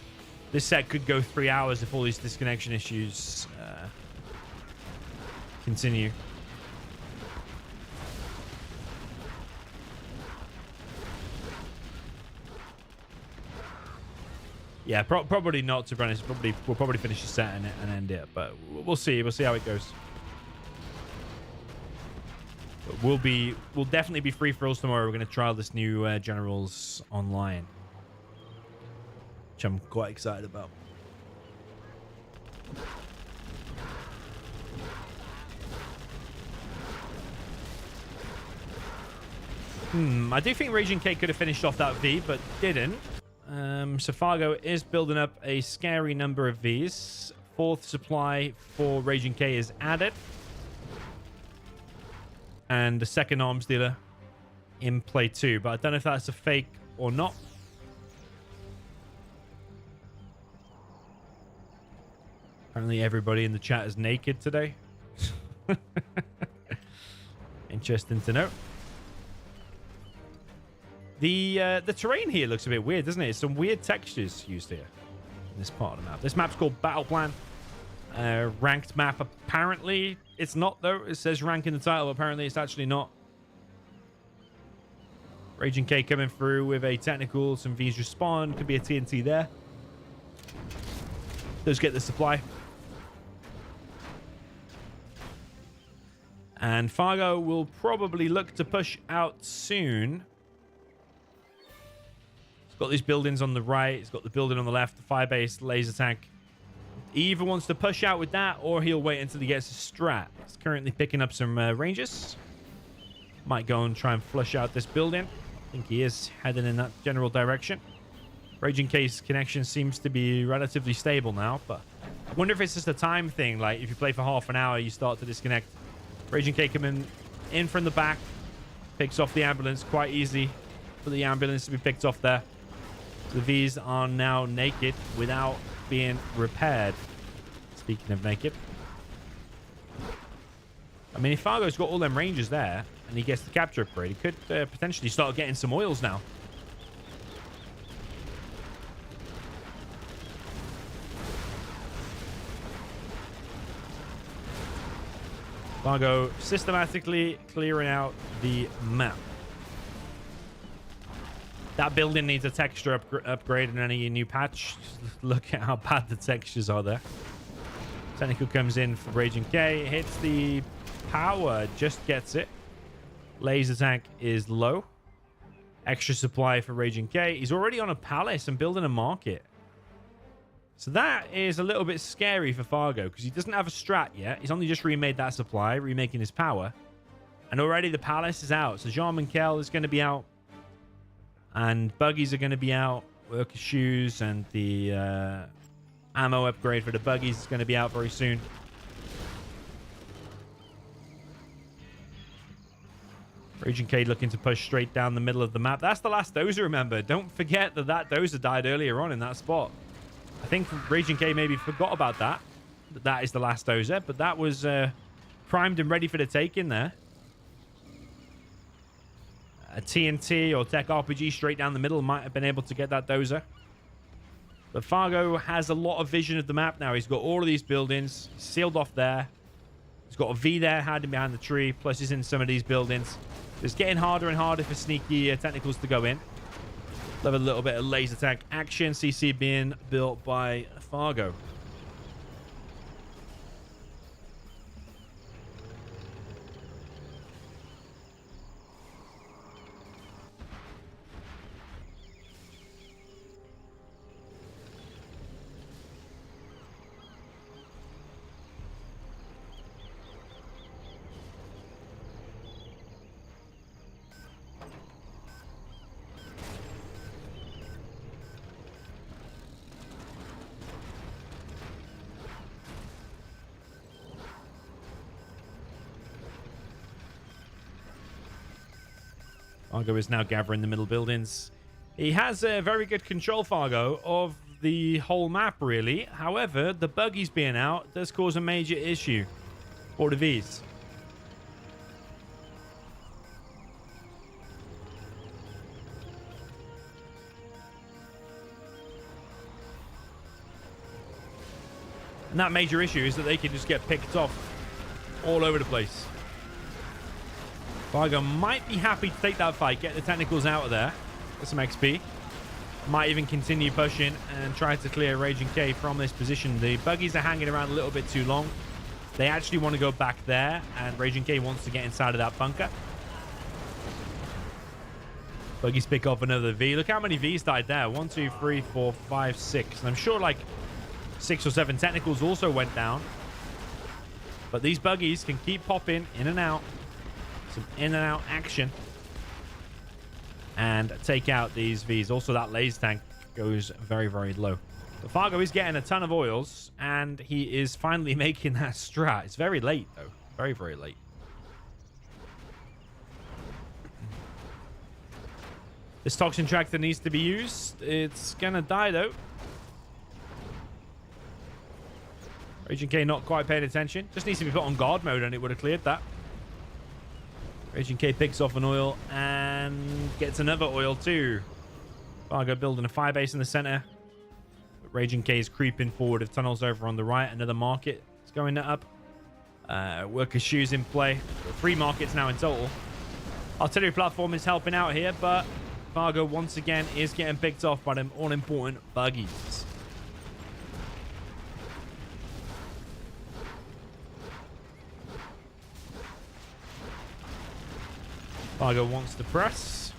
this set could go 3 hours if all these disconnection issues continue. Yeah, probably not, to be honest. We'll probably finish the set and end it, but we'll see. We'll see how it goes. But we'll definitely be free for alls tomorrow. We're going to trial this new Generals online, which I'm quite excited about. I do think RaginG could have finished off that V, but didn't. So Fargo is building up a scary number of Vs. 4th supply for RaginG is added. And the 2nd arms dealer in play too. But I don't know if that's a fake or not. Apparently everybody in the chat is naked today. Interesting to know. The terrain here looks a bit weird, doesn't it? Some weird textures used here in this part of the map. This map's called Battle Plan. Ranked map. Apparently it's not, though. It says rank in the title, but apparently it's actually not. RaginG coming through with a technical. Some V's respond. Could be a TNT there. Does get the supply. And Fargo will probably look to push out soon. Got these buildings on the right. It's got the building on the left. The firebase, laser tank. He either wants to push out with that, or he'll wait until he gets a strat. He's currently picking up some ranges. Might go and try and flush out this building. I think he is heading in that general direction. RaginG's connection seems to be relatively stable now, but I wonder if it's just a time thing. Like, if you play for half an hour, you start to disconnect. RaginG coming in from the back. Picks off the ambulance. Quite easy for the ambulance to be picked off there. The Vs are now naked without being repaired. Speaking of naked. I mean, if Fargo's got all them ranges there and he gets the capture upgrade, he could potentially start getting some oils now. Fargo systematically clearing out the map. That building needs a texture upgrade in any new patch. Just look at how bad the textures are there. Technical comes in for RaginG. Hits the power. Just gets it. Laser tank is low. Extra supply for RaginG. He's already on a palace and building a market. So that is a little bit scary for Fargo, because he doesn't have a strat yet. He's only just remade that supply, remaking his power. And already the palace is out. So Jean Minkel is going to be out. And buggies are going to be out. Worker shoes and the ammo upgrade for the buggies is going to be out very soon. RaginG looking to push straight down the middle of the map. That's the last dozer, remember. Don't forget that that dozer died earlier on in that spot. I think RaginG maybe forgot about that. That is the last dozer. But that was primed and ready for the taking there. A TNT or Tech RPG straight down the middle might have been able to get that dozer. But Fargo has a lot of vision of the map now. He's got all of these buildings sealed off there. He's got a V there hiding behind the tree. Plus, he's in some of these buildings. It's getting harder and harder for sneaky technicals to go in. Love a little bit of laser tag action. CC being built by Fargo. Fargo is now gathering the middle buildings. He has a very good control, Fargo, of the whole map, really. However, the buggies being out does cause a major issue for the Vs. And that major issue is that they can just get picked off all over the place. Fargo might be happy to take that fight, get the technicals out of there, get some XP. Might even continue pushing and try to clear RaginG from this position. The buggies are hanging around a little bit too long. They actually want to go back there, and RaginG wants to get inside of that bunker. Buggies pick off another V. Look how many Vs died there. 1, 2, 3, 4, 5, 6. And I'm sure like 6 or 7 technicals also went down. But these buggies can keep popping in and out. Some in and out action. And take out these Vs. Also, that laser tank goes very, very low. But Fargo is getting a ton of oils, and he is finally making that strat. It's very late, though. Very, very late. This toxin tractor needs to be used. It's going to die, though. RaginG not quite paying attention. Just needs to be put on guard mode, and it would have cleared that. RaginG picks off an oil and gets another oil too. Fargo building a fire base in the center. RaginG is creeping forward of tunnels over on the right. Another market is going up. Worker shoes in play. 3 markets now in total. Artillery platform is helping out here, but Fargo once again is getting picked off by them all-important buggies. Fargo wants to press.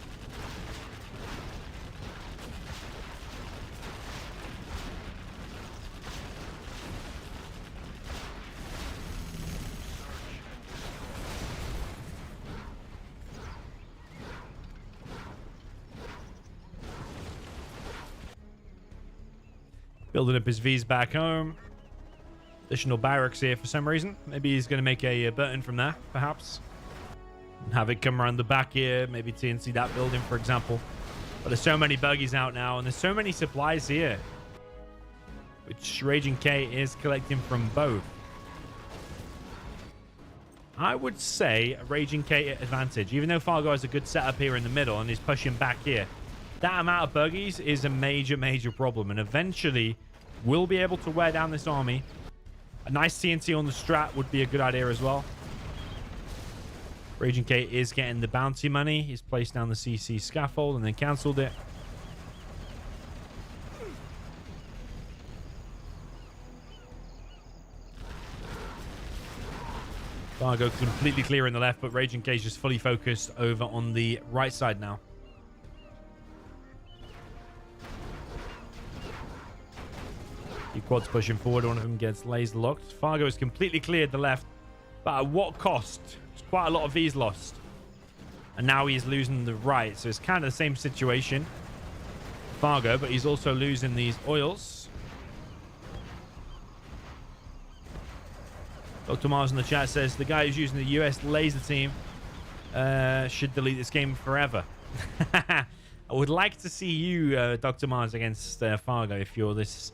Building up his Vs back home. Additional barracks here for some reason. Maybe he's going to make a button from there, perhaps. Have it come around the back here, maybe TNC that building, for example. But there's so many buggies out now, and there's so many supplies here, which RaginG is collecting from both. I would say a RaginG advantage, even though Fargo has a good setup here in the middle and is pushing back here. That amount of buggies is a major, major problem, and eventually we'll be able to wear down this army. A nice TNT on the strat would be a good idea as well. RaginG is getting the bounty money. He's placed down the CC scaffold and then cancelled it. Fargo completely clear in the left, but RaginG is just fully focused over on the right side now. Two quads pushing forward. One of them gets laser locked. Fargo has completely cleared the left, but at what cost? Quite a lot of V's lost, and now he's losing the right, so it's kind of the same situation, Fargo, but he's also losing these oils. Dr. Mars in the chat says the guy who's using the US laser team should delete this game forever. I would like to see you, Dr. Mars, against Fargo. If you're this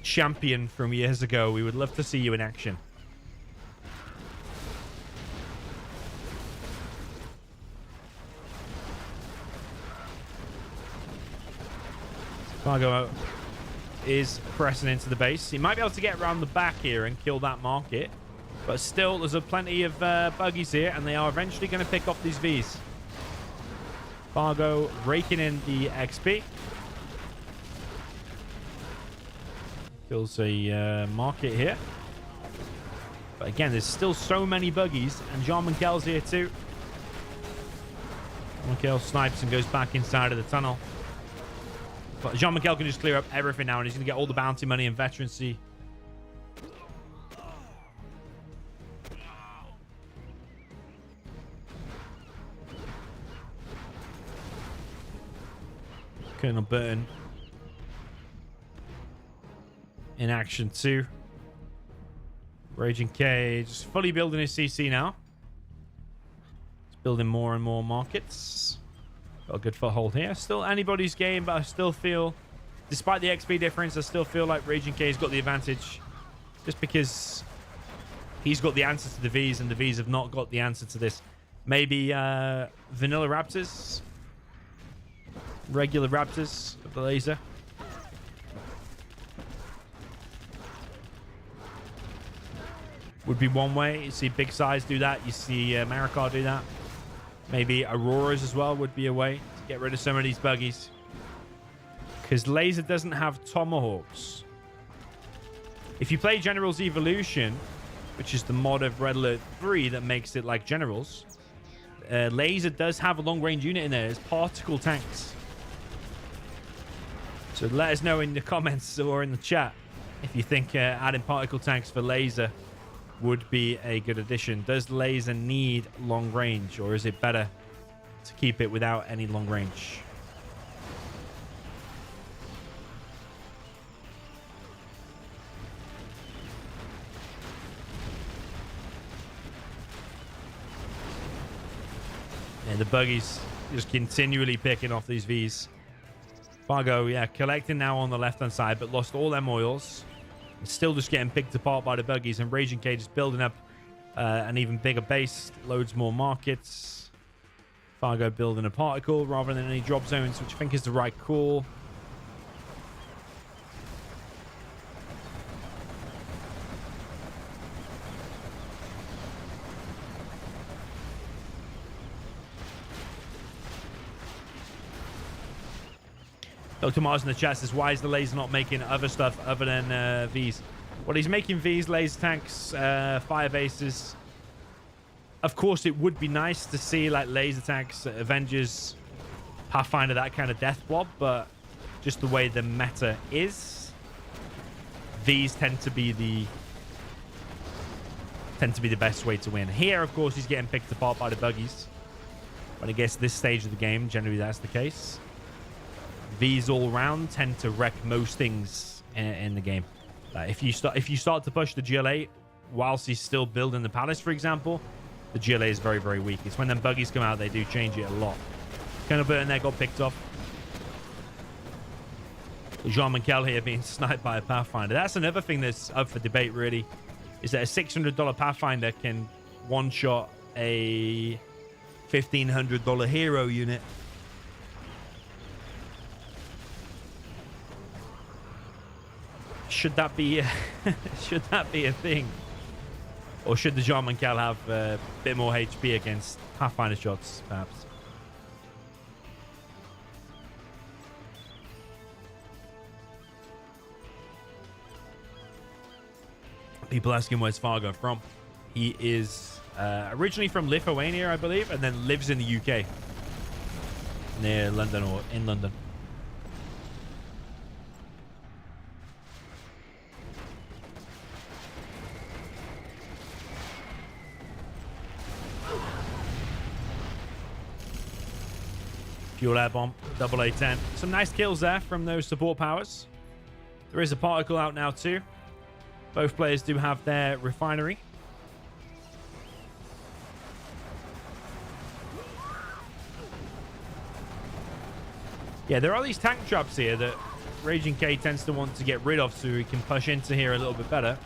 champion from years ago, we would love to see you in action. Fargo is pressing into the base. He might be able to get around the back here and kill that market. But still, there's plenty of buggies here, and they are eventually going to pick up these Vs. Fargo raking in the XP. Kills a market here. But again, there's still so many buggies, and Jean-Michel here too. Jean-Michel snipes and goes back inside of the tunnel. But Jean-Michel can just clear up everything now, and he's going to get all the bounty money and veterancy. Colonel Burton in action too. RaginG just fully building his CC now. He's building more and more markets. Got a good foothold here. Still anybody's game, but I still feel, despite the XP difference, I still feel like RaginG's got the advantage. Just because he's got the answer to the Vs and the Vs have not got the answer to this. Maybe vanilla Raptors. Regular Raptors of the laser. Would be one way. You see Big Size do that. You see Marikar do that. Maybe Auroras as well would be a way to get rid of some of these buggies. Because laser doesn't have tomahawks. If you play General's Evolution, which is the mod of Red Alert 3 that makes it like Generals, laser does have a long-range unit in there. It's particle tanks. So let us know in the comments or in the chat if you think adding particle tanks for laser would be a good addition. Does laser need long range, or is it better to keep it without any long range? And the buggies just continually picking off these Vs. Fargo, yeah, collecting now on the left-hand side, but lost all them oils. And still just getting picked apart by the buggies. And RaginG just building up an even bigger base. Loads more markets. Fargo building a particle rather than any drop zones, which I think is the right call. Dr. Mars in the chat says, why is the laser not making other stuff other than Vs? Well, he's making Vs, laser tanks, fire bases. Of course, it would be nice to see like laser tanks, Avengers, Pathfinder, that kind of death blob, but just the way the meta is, Vs tend to be the best way to win. Here, of course, he's getting picked apart by the buggies. When it gets to this stage of the game, generally that's the case. Vs all around tend to wreck most things in the game. If you start to push the GLA whilst he's still building the palace, for example, the GLA is very, very weak. It's when them buggies come out, they do change it a lot. Colonel Burton there got picked off. Jean-Michel here being sniped by a Pathfinder. That's another thing that's up for debate, really, is that a $600 Pathfinder can one-shot a $1,500 hero unit. Should that be a thing? Or should the Jean-Michel have a bit more HP against Pathfinder shots, perhaps? People asking where's Fargo from. He is originally from Lithuania, I believe, and then lives in the UK. Near London, or in London. Fuel air bomb, double A10. Some nice kills there from those support powers. There is a particle out now too. Both players do have their refinery. Yeah, there are these tank traps here that RaginG tends to want to get rid of so he can push into here a little bit better.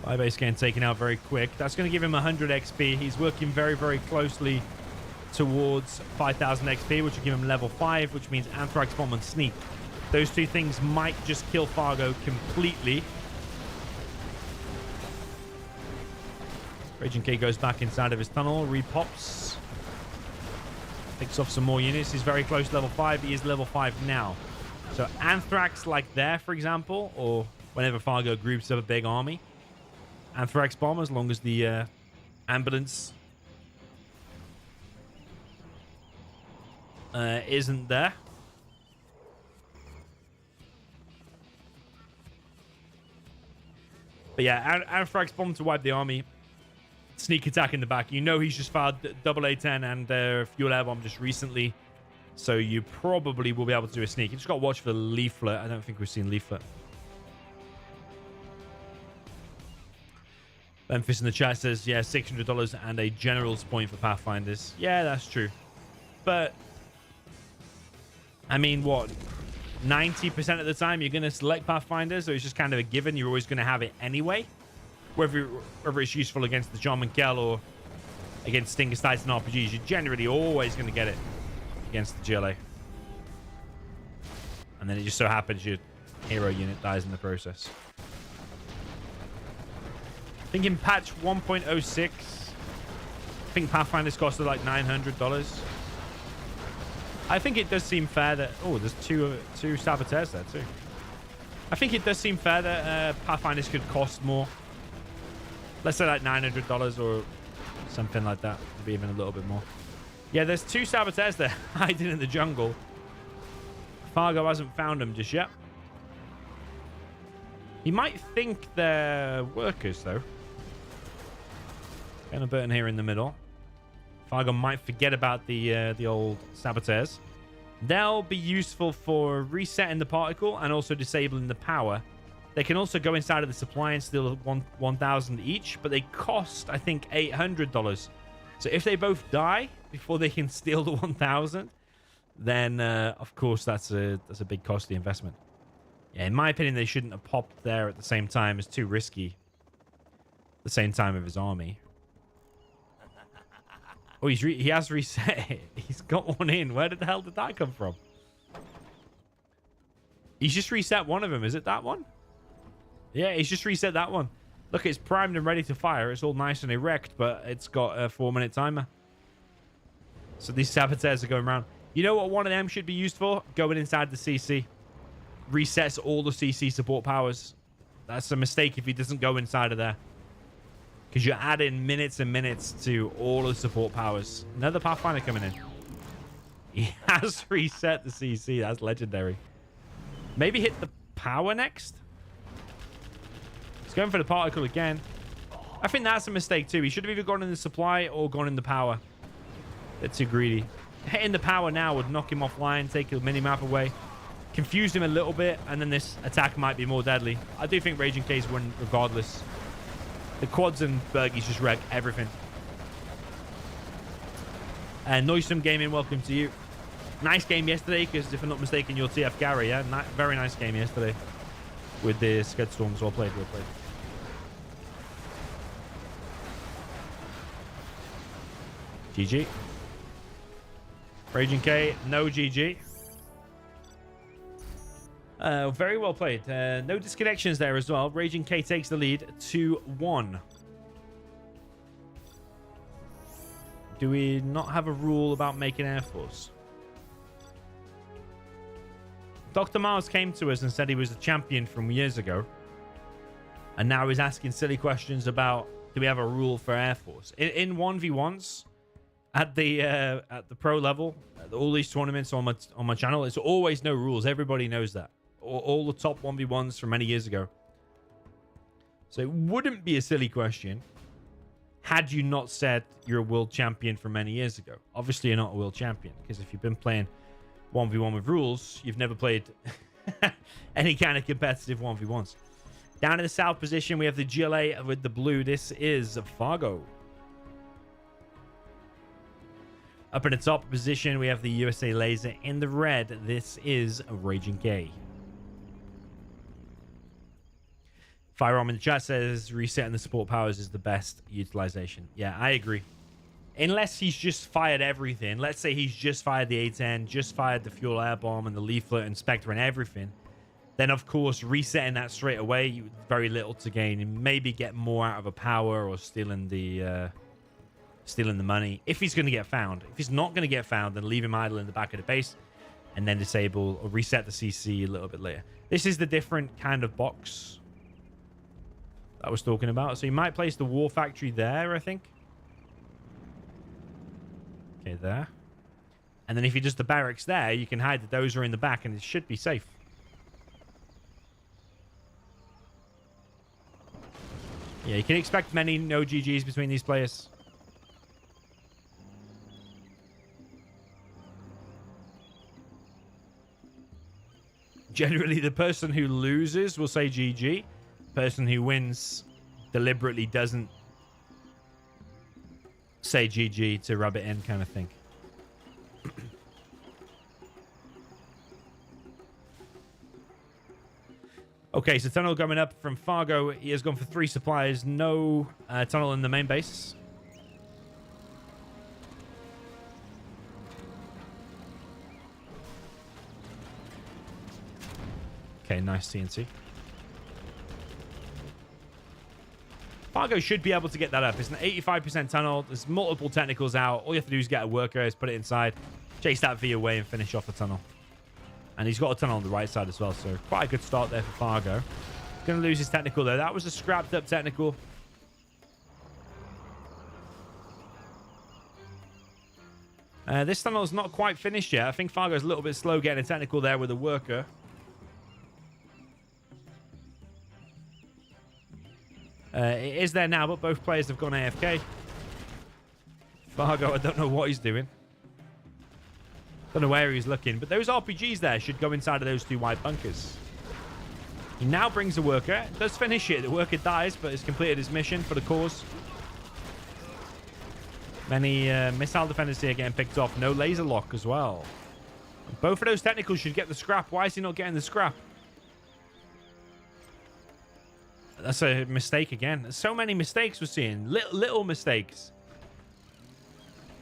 Base getting taken out very quick. That's going to give him 100 XP. He's working very, very closely towards 5,000 XP, which will give him level 5, which means Anthrax Bomb and Sneak. Those two things might just kill Fargo completely. RaginG goes back inside of his tunnel, repops. Picks off some more units. He's very close to level 5. He is level 5 now. So Anthrax, like there, for example, or whenever Fargo groups up a big army, Anthrax Bomb, as long as the ambulance isn't there. But yeah, Anthrax Bomb to wipe the army. Sneak attack in the back. You know he's just fired double A10 and fuel air bomb just recently. So you probably will be able to do a sneak. You just got to watch for the leaflet. I don't think we've seen leaflet. Memphis in the chat says, yeah, $600 and a general's point for Pathfinders. Yeah, that's true. But, I mean, what? 90% of the time you're going to select Pathfinders, so it's just kind of a given. You're always going to have it anyway. Whether it's useful against the John Kell or against Stinger Titan RPGs, you're generally always going to get it against the GLA. And then it just so happens your hero unit dies in the process. I think in patch 1.06, I think Pathfinders costed like $900. I think it does seem fair that... Oh, there's two saboteurs there too. I think it does seem fair that Pathfinders could cost more. Let's say like $900 or something like that. Maybe even a little bit more. Yeah, there's two saboteurs there hiding in the jungle. Fargo hasn't found them just yet. He might think they're workers, though. Kind of burn here in the middle. Fargo might forget about the old saboteurs. They'll be useful for resetting the particle and also disabling the power. They can also go inside of the supply and steal 1,000 each, but they cost, I think, $800. So if they both die before they can steal the 1,000, then of course that's a big costly investment. Yeah, in my opinion, they shouldn't have popped there at the same time. It's too risky. At the same time of his army. Oh, he has reset it. He's got one in. Where the hell did that come from? He's just reset one of them. Is it that one? Yeah, he's just reset that one. Look, it's primed and ready to fire. It's all nice and erect, but it's got a 4-minute timer. So these saboteurs are going around. You know what one of them should be used for? Going inside the CC. Resets all the CC support powers. That's a mistake if he doesn't go inside of there. Because you're adding minutes and minutes to all the support powers. Another Pathfinder coming in. He has reset the CC. That's legendary. Maybe hit the power next? He's going for the particle again. I think that's a mistake too. He should have either gone in the supply or gone in the power. They're too greedy. Hitting the power now would knock him offline, take the minimap away. Confuse him a little bit, and then this attack might be more deadly. I do think RaginG's win regardless. The quads and Bergies just wreck everything. And Noisome Gaming, welcome to you. Nice game yesterday, because if I'm not mistaken, you're TF Gary, yeah? Very nice game yesterday. With the Scud Storms, well played, well played. GG. RaginG, no GG. Very well played. No disconnections there as well. RaginG takes the lead 2-1. Do we not have a rule about making Air Force? Dr. Mars came to us and said he was a champion from years ago. And now he's asking silly questions about, do we have a rule for Air Force? In 1v1s, at the pro level, at all these tournaments on my channel, it's always no rules. Everybody knows that. All the top 1v1s from many years ago. So it wouldn't be a silly question had you not said you're a world champion from many years ago. Obviously, you're not a world champion, because if you've been playing 1v1 with rules, you've never played any kind of competitive 1v1s. Down in the south position, we have the GLA with the blue. This is Fargo. Up in the top position, we have the USA Laser. In the red, this is RaginG. Firearm in the chat says resetting the support powers is the best utilization. Yeah, I agree. Unless he's just fired everything. Let's say he's just fired the A10, just fired the fuel air bomb and the leaflet and Spectre and everything. Then, of course, resetting that straight away, very little to gain. And maybe get more out of a power or stealing the money. If he's going to get found. If he's not going to get found, then leave him idle in the back of the base. And then disable or reset the CC a little bit later. This is the different kind of box I was talking about. So you might place the war factory there, I think. Okay, there. And then if you does the barracks there, you can hide the dozer in the back and it should be safe. Yeah, you can expect many no GGs between these players. Generally, the person who loses will say GG. The person who wins deliberately doesn't say GG to rub it in, kind of thing. Okay, so tunnel coming up from Fargo. He has gone for 3 supplies. No tunnel in the main base. Okay, nice TNT. Fargo should be able to get that up. It's an 85% tunnel. There's multiple technicals out. All you have to do is get a worker, put it inside, chase that V away, and finish off the tunnel. And he's got a tunnel on the right side as well, so quite a good start there for Fargo. Going to lose his technical, though. That was a scrapped-up technical. This tunnel's not quite finished yet. I think Fargo's a little bit slow getting a technical there with a worker. It is there now, but both players have gone AFK. Fargo, I don't know what he's doing. Don't know where he's looking, but those RPGs there should go inside of those 2 white bunkers. He now brings a worker. Does finish it. The worker dies, but has completed his mission for the cause. Many missile defenders here getting picked off. No laser lock as well. Both of those technicals should get the scrap. Why is he not getting the scrap? That's a mistake again. There's so many mistakes we're seeing. Little mistakes.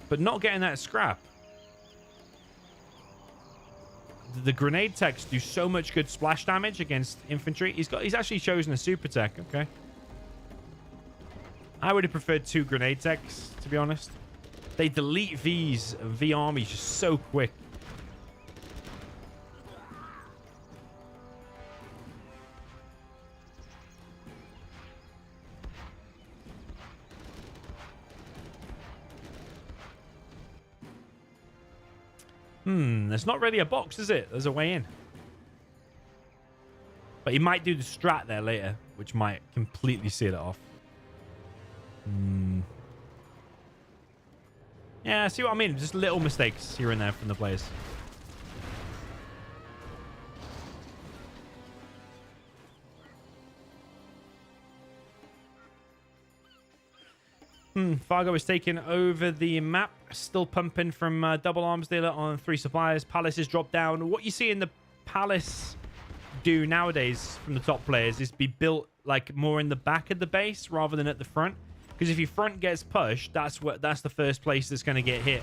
But not getting that scrap. The grenade techs do so much good splash damage against infantry. He's actually chosen a super tech. Okay. I would have preferred 2 grenade techs, to be honest. They delete V's and V armies just so quick. There's not really a box, is it? There's a way in. But he might do the strat there later, which might completely seal it off. Yeah, see what I mean? Just little mistakes here and there from the players. Fargo is taking over the map. Still pumping from double arms dealer on 3 suppliers. Palace is dropped down. What you see in the Palace do nowadays from the top players is be built like more in the back of the base rather than at the front. Because if your front gets pushed, that's the first place that's going to get hit.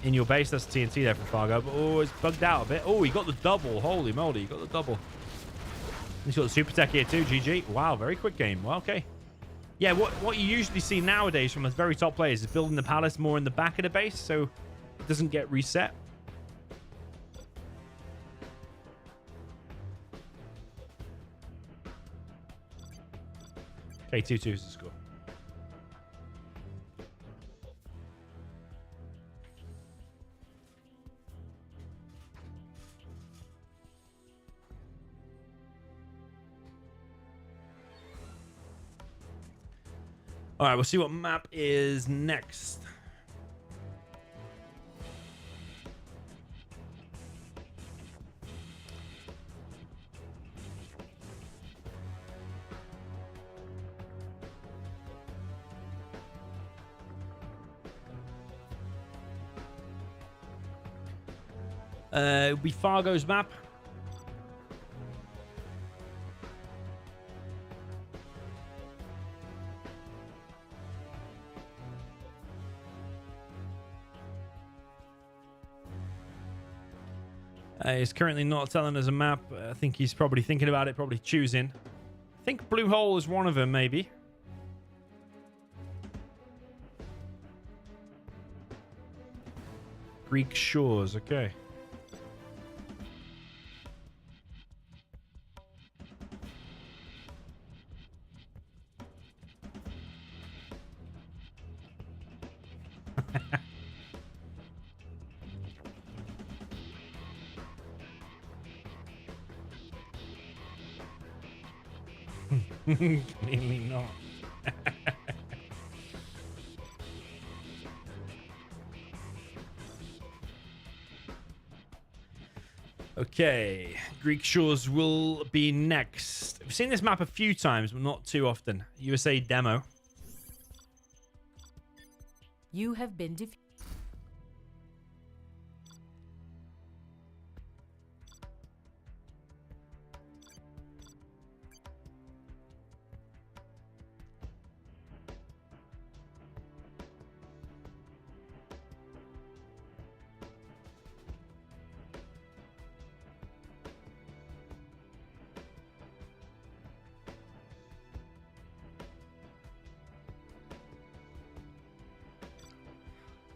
In your base, that's TNT there from Fargo. But oh, it's bugged out a bit. Oh, he got the double. Holy moly, he got the double. He's got the super tech here too. GG. Wow, very quick game. Well, okay. Yeah, what you usually see nowadays from the very top players is building the palace more in the back of the base so it doesn't get reset. Okay, 2-2 is the score. All right, we'll see what map is next. It'll be Fargo's map. He's currently not telling us a map. I think he's probably thinking about it, probably choosing. I think Blue Hole is one of them, maybe. Greek Shores, okay. Clearly not. Okay, Greek Shores will be next. I've seen this map a few times, but not too often. USA demo. You have been defeated.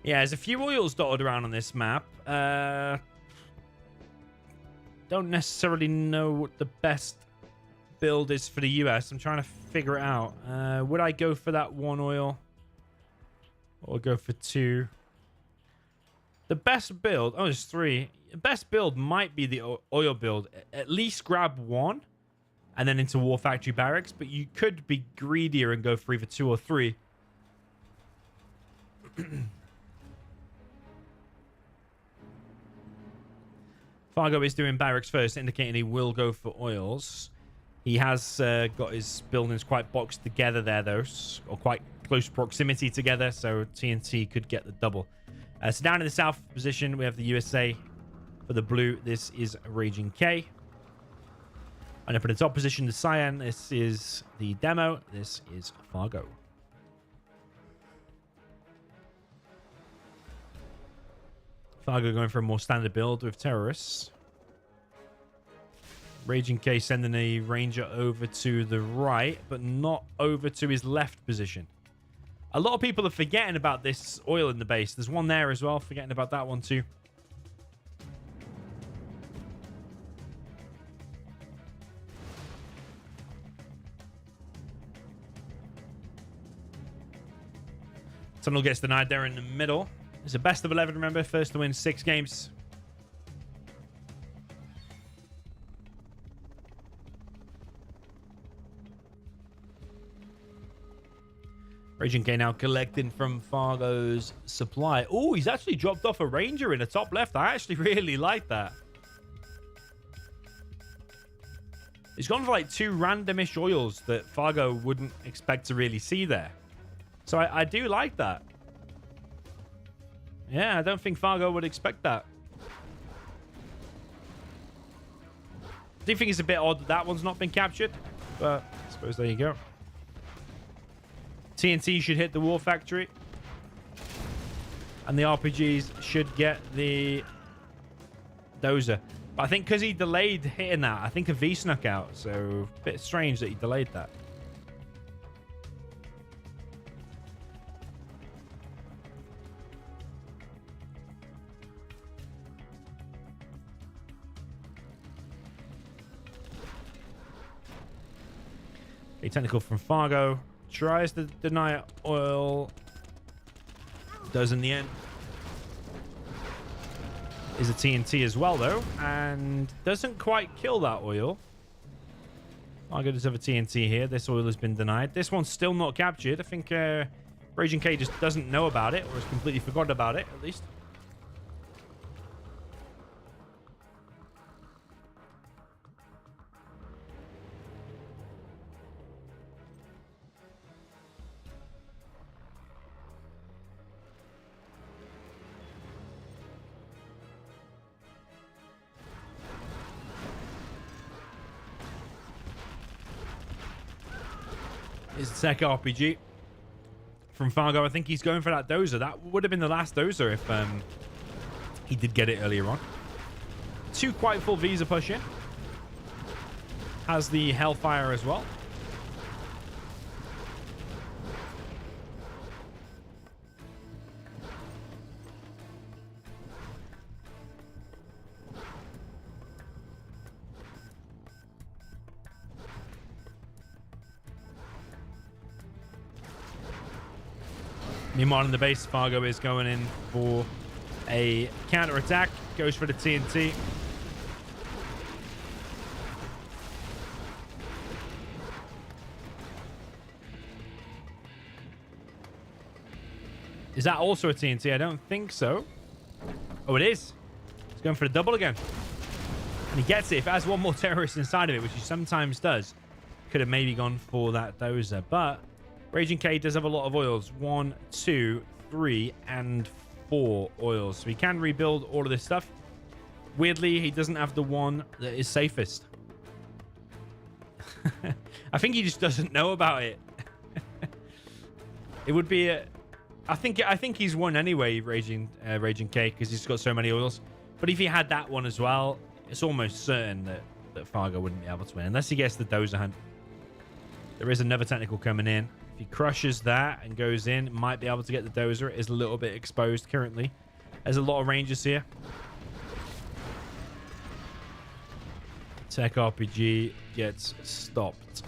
Yeah, there's a few oils dotted around on this map. Don't necessarily know what the best build is for the US. I'm trying to figure it out. Would I go for that one oil? Or go for two? The best build... Oh, there's three. The best build might be the oil build. At least grab one. And then into War Factory Barracks. But you could be greedier and go for either two or three. Fargo is doing barracks first, indicating he will go for oils. He has got his buildings quite boxed together there, though, or quite close proximity together, so TNT could get the double. So down in the south position, we have the USA. For the blue, this is RaginG. And up in the top position, the cyan, this is the demo. This is Fargo. Fargo going for a more standard build with terrorists. RaginG sending a ranger over to the right, but not over to his left position. A lot of people are forgetting about this oil in the base. There's one there as well, forgetting about that one too. Tunnel gets denied there in the middle. It's a best of 11, remember. First to win 6 games. RaginG now collecting from Fargo's supply. Oh, he's actually dropped off a ranger in the top left. I actually really like that. He's gone for like 2 randomish oils that Fargo wouldn't expect to really see there. So I do like that. Yeah, I don't think Fargo would expect that. I do think it's a bit odd that that one's not been captured. But I suppose there you go. TNT should hit the War Factory. And the RPGs should get the dozer. But I think because he delayed hitting that, I think a V snuck out. So a bit strange that he delayed that. A technical from Fargo. Tries to deny oil. Does in the end. Is a TNT as well, though. And doesn't quite kill that oil. Fargo does have a TNT here. This oil has been denied. This one's still not captured. I think RaginG just doesn't know about it. Or has completely forgotten about it, at least. Is the second RPG from Fargo. I think he's going for that dozer. That would have been the last dozer if he did get it earlier on. two quite full V's a push in. Has the Hellfire as well. Meanwhile, in the base, Fargo is going in for a counter attack. Goes for the TNT. Is that also a TNT? I don't think so. Oh, it is. He's going for the double again. And he gets it. If it has one more terrorist inside of it, which he sometimes does, could have maybe gone for that dozer. But RaginG does have a lot of oils. 1, 2, 3, and 4 oils. So he can rebuild all of this stuff. Weirdly, he doesn't have the one that is safest. I think he just doesn't know about it. It would be a... I think he's won anyway, RaginG, because he's got so many oils. But if he had that one as well, it's almost certain that Fargo wouldn't be able to win. Unless he gets the dozer hunt. There is another technical coming in. If he crushes that and goes in, might be able to get the dozer. It is a little bit exposed currently. There's a lot of rangers here. Tech RPG gets stopped.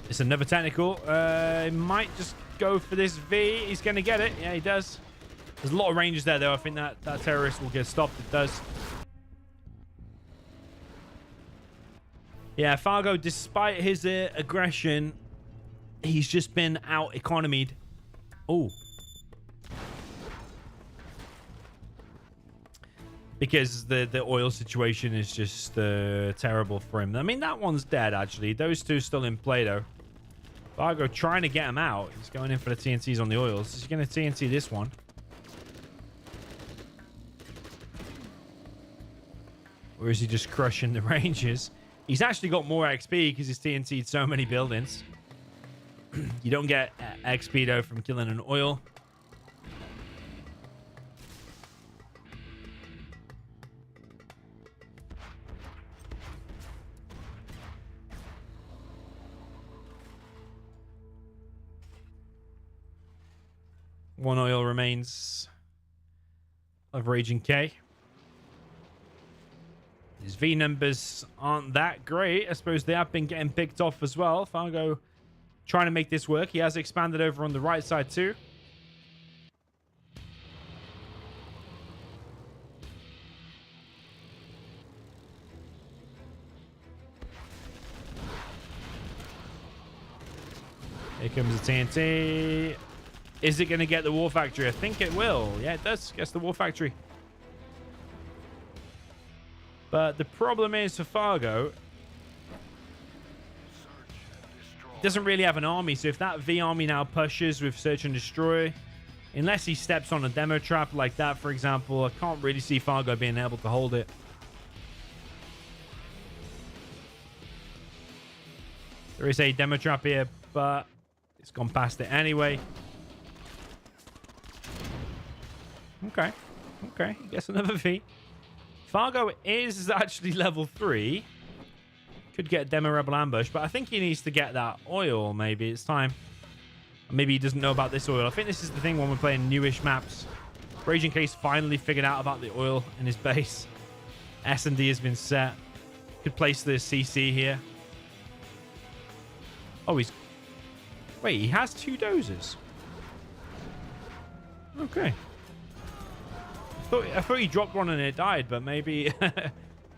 It's another technical. He might just go for this V. He's going to get it. Yeah, he does. There's a lot of ranges there, though. I think that terrorist will get stopped. It does. Yeah, Fargo, despite his aggression, he's just been out-economied. Oh. Because the oil situation is just terrible for him. I mean, that one's dead, actually. Those two still in play, though. Fargo trying to get him out. He's going in for the TNTs on the oils. He's going to TNT this one. Or is he just crushing the ranges? He's actually got more XP because he's TNT'd so many buildings. You don't get XP, though, from killing an oil. One oil remains of RaginG. His V numbers aren't that great. I suppose they have been getting picked off as well. Fargo trying to make this work. He has expanded over on the right side too. Here comes the TNT. Is it going to get the War Factory? I think it will. Yeah, it does. Gets the War Factory. But the problem is for Fargo, he doesn't really have an army. So if that V army now pushes with Search and Destroy, unless he steps on a demo trap like that, for example, I can't really see Fargo being able to hold it. There is a demo trap here, but it's gone past it anyway. Okay. Okay. Gets another V. Fargo is actually level 3. Could get Demo Rebel Ambush, but I think he needs to get that oil. Maybe it's time. Maybe he doesn't know about this oil. I think this is the thing when we're playing newish maps. RaginG's finally figured out about the oil in his base. S&D has been set. Could place the CC here. Oh, he's... Wait, he has 2 dozers. Okay. I thought he dropped one and it died, but maybe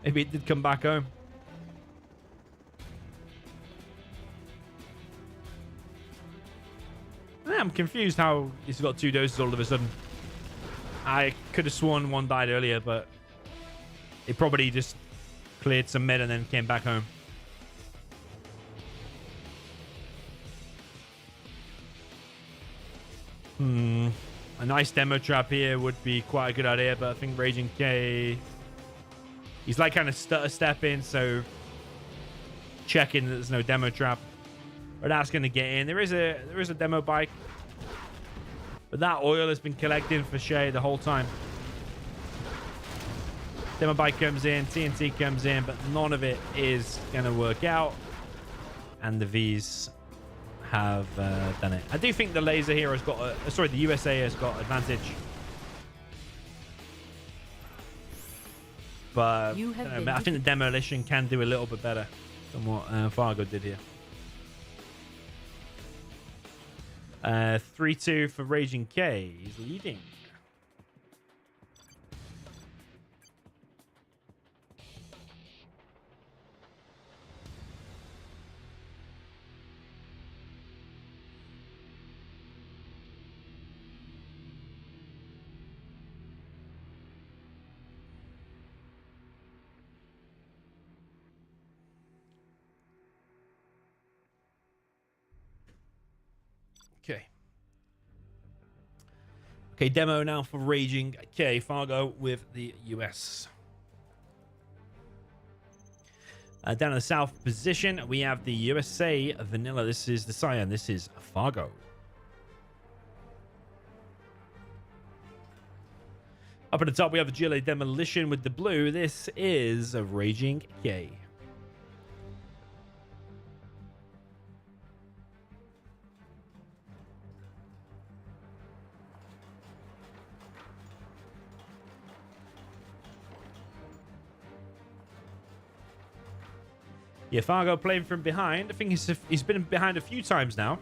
maybe it did come back home. I'm confused how he's got 2 doses all of a sudden. I could have sworn one died earlier, but it probably just cleared some mid and then came back home. A nice demo trap here would be quite a good idea, but I think RaginG, he's like kind of stutter stepping, so checking that there's no demo trap. But that's going to get in. There is a demo bike, but that oil has been collecting for Shaye the whole time. Demo bike comes in, TNT comes in, but none of it is going to work out. And the V's have done it. I do think the laser here has got the USA has got advantage. But I think the demolition can do a little bit better than what Fargo did here. 3-2 for RaginG. He's leading. Okay, demo now for RaginG. Okay, Fargo with the US. Down in the south position, we have the USA Vanilla. This is the Cyan. This is Fargo. Up at the top, we have the GLA Demolition with the blue. This is a RaginG. Yeah, Fargo playing from behind. I think he's been behind a few times now.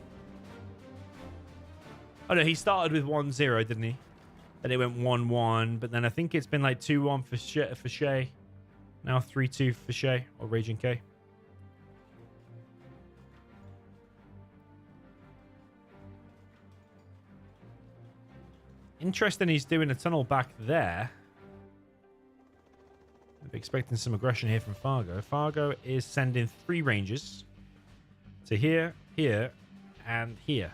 Oh, no, he started with 1-0, didn't he? Then it went 1-1, but then I think it's been like 2-1 for Shaye. Now 3-2 for Shaye or RaginG. Interesting he's doing a tunnel back there. I'm expecting some aggression here from Fargo. Fargo is sending 3 rangers to here, here, and here.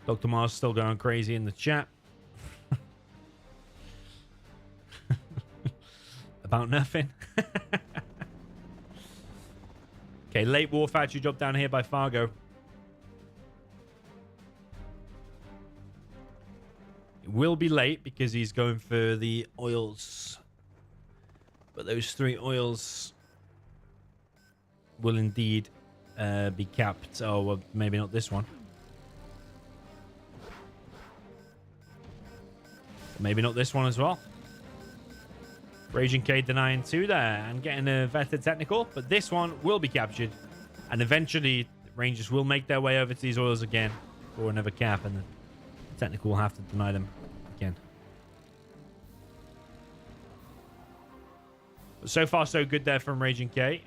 Dr. Mars still going crazy in the chat. About nothing. Okay, late war factory job down here by Fargo. It will be late because he's going for the oils. But those 3 oils will indeed be capped. Oh, well, maybe not this one. Maybe not this one as well. RaginG denying 2 there and getting a vetted technical, but this one will be captured. And eventually, Rangers will make their way over to these oils again for another cap, and the technical will have to deny them again. But so far, so good there from RaginG.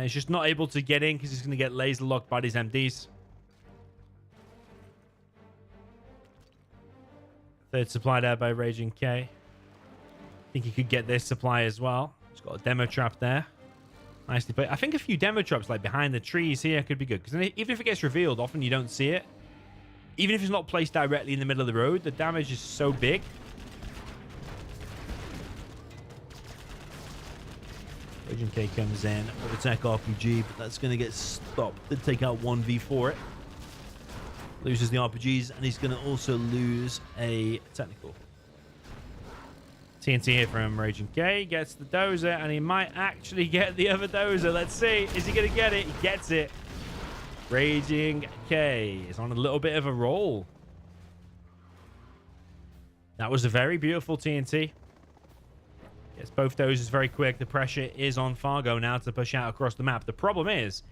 He's just not able to get in because he's going to get laser locked by these MDs. Third supply there by RaginG. I think he could get this supply as well. He's got a demo trap there. Nicely played. I think a few demo traps like behind the trees here could be good. Because even if it gets revealed, often you don't see it. Even if it's not placed directly in the middle of the road, the damage is so big. RaginG comes in with a tech RPG, but that's going to get stopped. They take out 1v for it. Loses the RPGs, and he's going to also lose a technical. TNT here from RaginG. Gets the dozer, and he might actually get the other dozer. Let's see. Is he going to get it? He gets it. RaginG is on a little bit of a roll. That was a very beautiful TNT. Gets both dozers very quick. The pressure is on Fargo now to push out across the map. The problem is,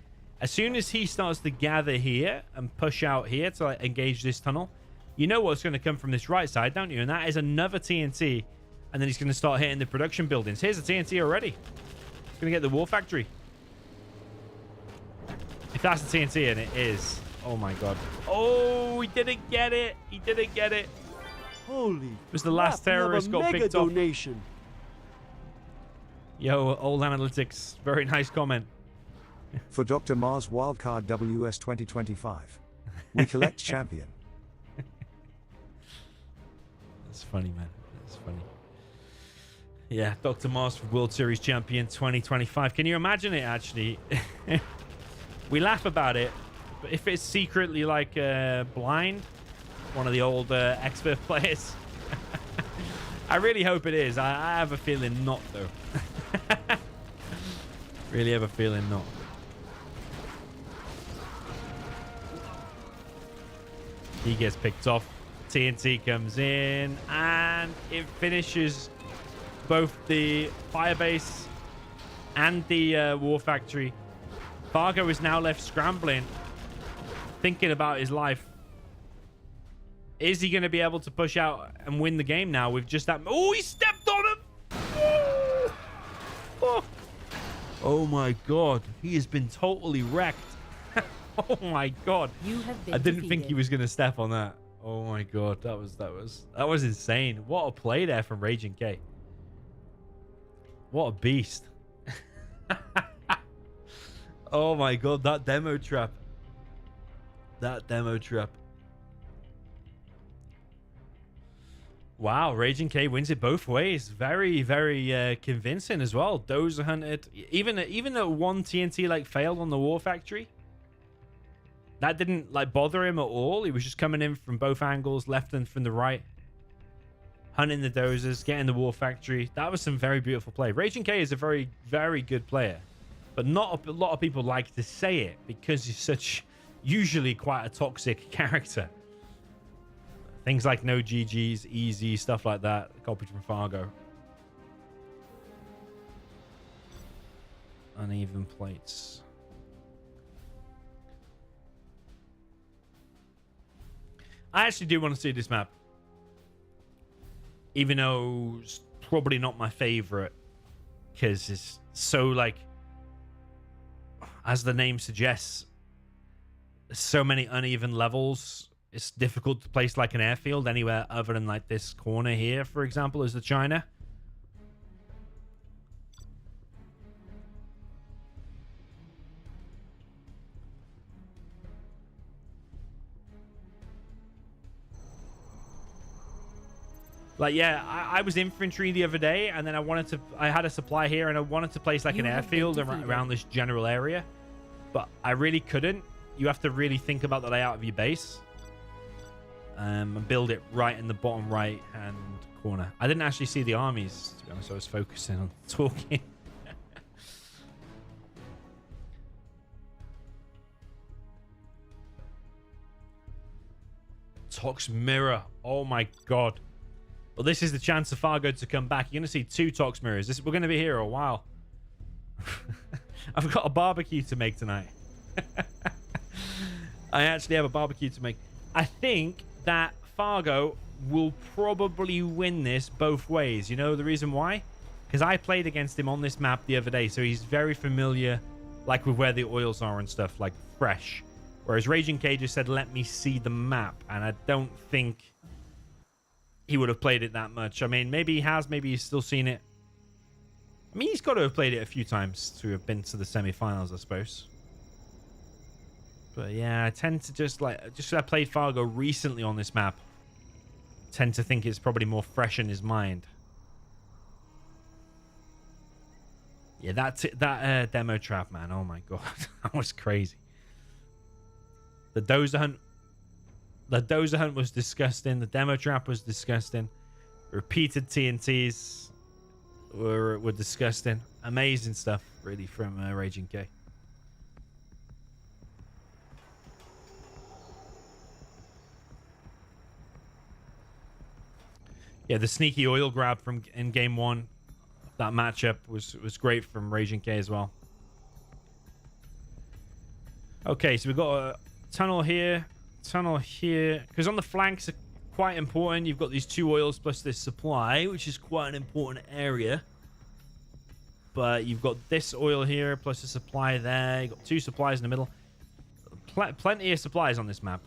as soon as he starts to gather here and push out here to like, engage this tunnel, you know what's going to come from this right side, don't you? And that is another TNT. And then he's going to start hitting the production buildings. Here's the TNT already. He's going to get the war factory. If that's the TNT, and it is. Oh, my God. Oh, he didn't get it. He didn't get it. Holy. It was the last terrorist got picked off. Donation. Yo, old analytics. Very nice comment. For Dr. Mars Wildcard WS 2025. We collect champion. That's funny, man. That's funny. Yeah, Dr. Mars for World Series champion 2025. Can you imagine it, actually? We laugh about it, but if it's secretly like blind, one of the old expert players, I really hope it is. I have a feeling not, though. Really have a feeling not. He gets picked off. TNT comes in, and it finishes both the firebase and the war factory. Fargo is now left scrambling, thinking about his life. Is he going to be able to push out and win the game now with just that? Oh, he stepped on him! Oh, fuck. Oh my god, he has been totally wrecked. Oh my god, You have been I didn't think defeated. he was going to step on that. Oh my god, that was insane. What a play there from RaginG. What a beast. Oh my god, that demo trap. That demo trap. Wow, RaginG wins it both ways. Very, very convincing as well. Dozer hunted. Even though one TNT like failed on the war factory, that didn't like bother him at all. He was just coming in from both angles, left and from the right, hunting the dozers, getting the war factory. That was some very beautiful play. RaginG is a very, very good player, but not a lot of people like to say it because he's such usually quite a toxic character. Things like no GGs, easy, stuff like that, copied from Fargo. Uneven plates. I actually do want to see this map. Even though it's probably not my favorite. Because it's so like, as the name suggests, so many uneven levels. It's difficult to place like an airfield anywhere other than like this corner here, for example, is the China. Like, yeah, I was infantry the other day, and then I had a supply here, and I wanted to place like an airfield around this general area, but I really couldn't. You have to really think about the layout of your base. And build it right in the bottom right hand corner. I didn't actually see the armies, to be honest. I was focusing on talking. Tox Mirror. Oh my god. Well, this is the chance of Fargo to come back. You're going to see 2 Tox Mirrors. We're going to be here a while. I've got a barbecue to make tonight. I actually have a barbecue to make. I think that Fargo will probably win this both ways. You know the reason why? Because I played against him on this map the other day, so he's very familiar, like with where the oils are and stuff, like fresh. Whereas RaginG just said, let me see the map, and I don't think he would have played it that much. I mean, maybe he has, maybe he's still seen it. I mean, he's got to have played it a few times to have been to the semi-finals, I suppose. But yeah, I tend to just I played Fargo recently on this map. Tend to think it's probably more fresh in his mind. Yeah, that demo trap, man. Oh my god, that was crazy. The dozer hunt was disgusting. The demo trap was disgusting. Repeated TNTs were disgusting. Amazing stuff, really, from RaginG. Yeah, the sneaky oil grab from in game 1, that matchup was great from RaginG as well. Okay, so we've got a tunnel here, because on the flanks are quite important. You've got these 2 oils plus this supply, which is quite an important area. But you've got this oil here plus a supply there. You've got 2 supplies in the middle. Plenty of supplies on this map.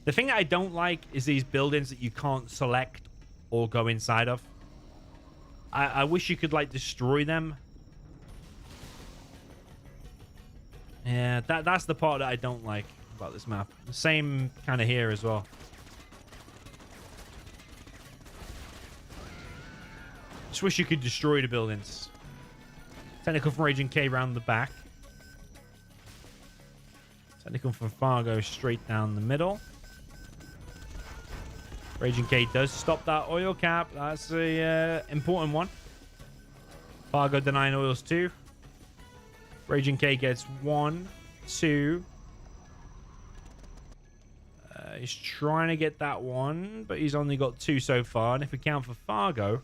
The thing that I don't like is these buildings that you can't select or go inside of. I wish you could, like, destroy them. Yeah, that's the part that I don't like about this map. The same kind of here as well. Just wish you could destroy the buildings. Technical from RaginG round the back. Technical from Fargo straight down the middle. RaginG does stop that oil cap. That's a important one. Fargo denying oils too. RaginG gets 1, 2. He's trying to get that one, but he's only got 2 so far. And if we count for Fargo,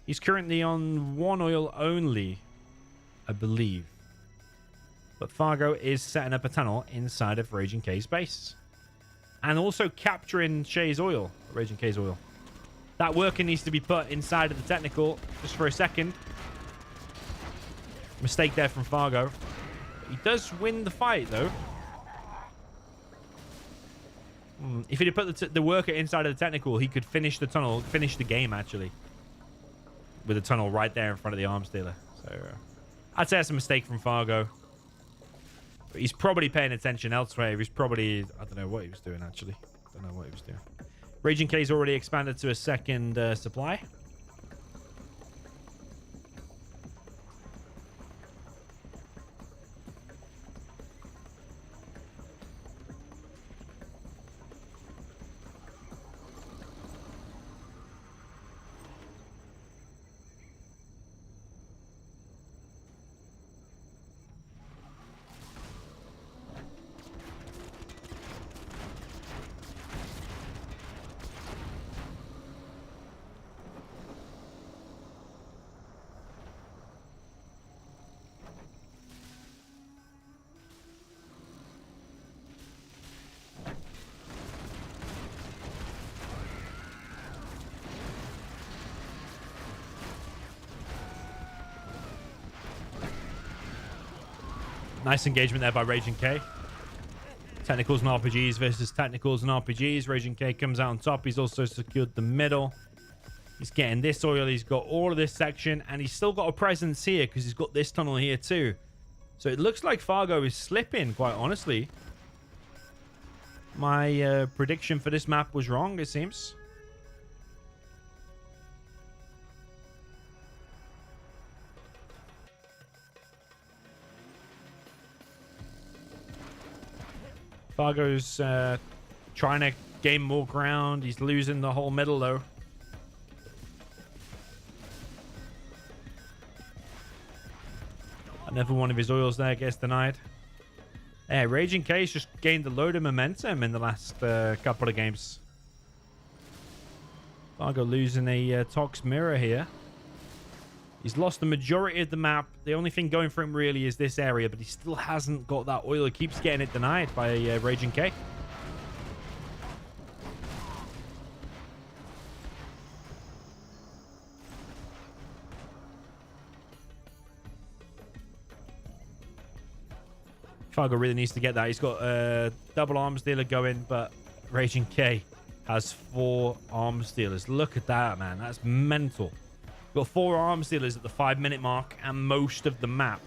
he's currently on 1 oil only, I believe. But Fargo is setting up a tunnel inside of RaginG's base. And also capturing Shaye's oil, RaginG's oil. That worker needs to be put inside of the technical just for a second. Mistake there from Fargo. He does win the fight, though. If he'd put the worker inside of the technical, he could finish the tunnel, finish the game, actually. With the tunnel right there in front of the arms dealer. So, I'd say that's a mistake from Fargo. But he's probably paying attention elsewhere. He's probably... I don't know what he was doing, actually. Don't know what he was doing. RaginG's already expanded to a second supply. Nice engagement there by RaginG. Technicals and RPGs versus technicals and RPGs. RaginG comes out on top. He's also secured the middle. He's getting this oil. He's got all of this section. And he's still got a presence here because he's got this tunnel here too. So it looks like Fargo is slipping, quite honestly. My prediction for this map was wrong, it seems. Fargo's trying to gain more ground. He's losing the whole middle, though. Another one of his oils there gets denied. Yeah, RaginG's just gained a load of momentum in the last couple of games. Fargo losing a Tox mirror here. He's lost the majority of the map. The only thing going for him really is this area, but he still hasn't got that oil. He keeps getting it denied by RaginG. Fargo really needs to get that. He's got a double arms dealer going, but RaginG has 4 arms dealers. Look at that, man. That's mental. Got 4 arms dealers at the 5-minute mark and most of the map.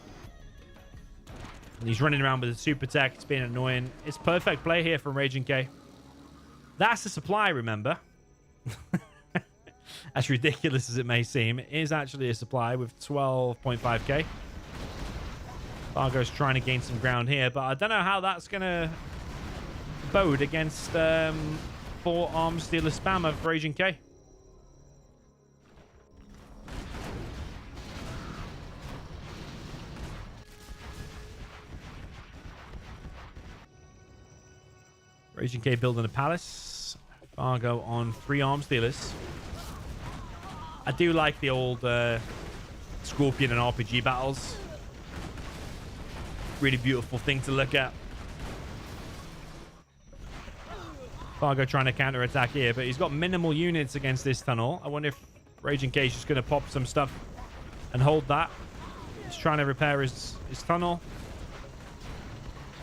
And he's running around with a super tech. It's being annoying. It's perfect play here from RaginG. That's a supply, remember? As ridiculous as it may seem, it is actually a supply with 12.5k. Fargo's trying to gain some ground here, but I don't know how that's going to bode against 4 arms dealer spam of RaginG. RaginG building a palace. Fargo on 3 arms dealers. I do like the old Scorpion and RPG battles. Really beautiful thing to look at. Fargo trying to counter-attack here, but he's got minimal units against this tunnel. I wonder if RaginG is just going to pop some stuff and hold that. He's trying to repair his tunnel.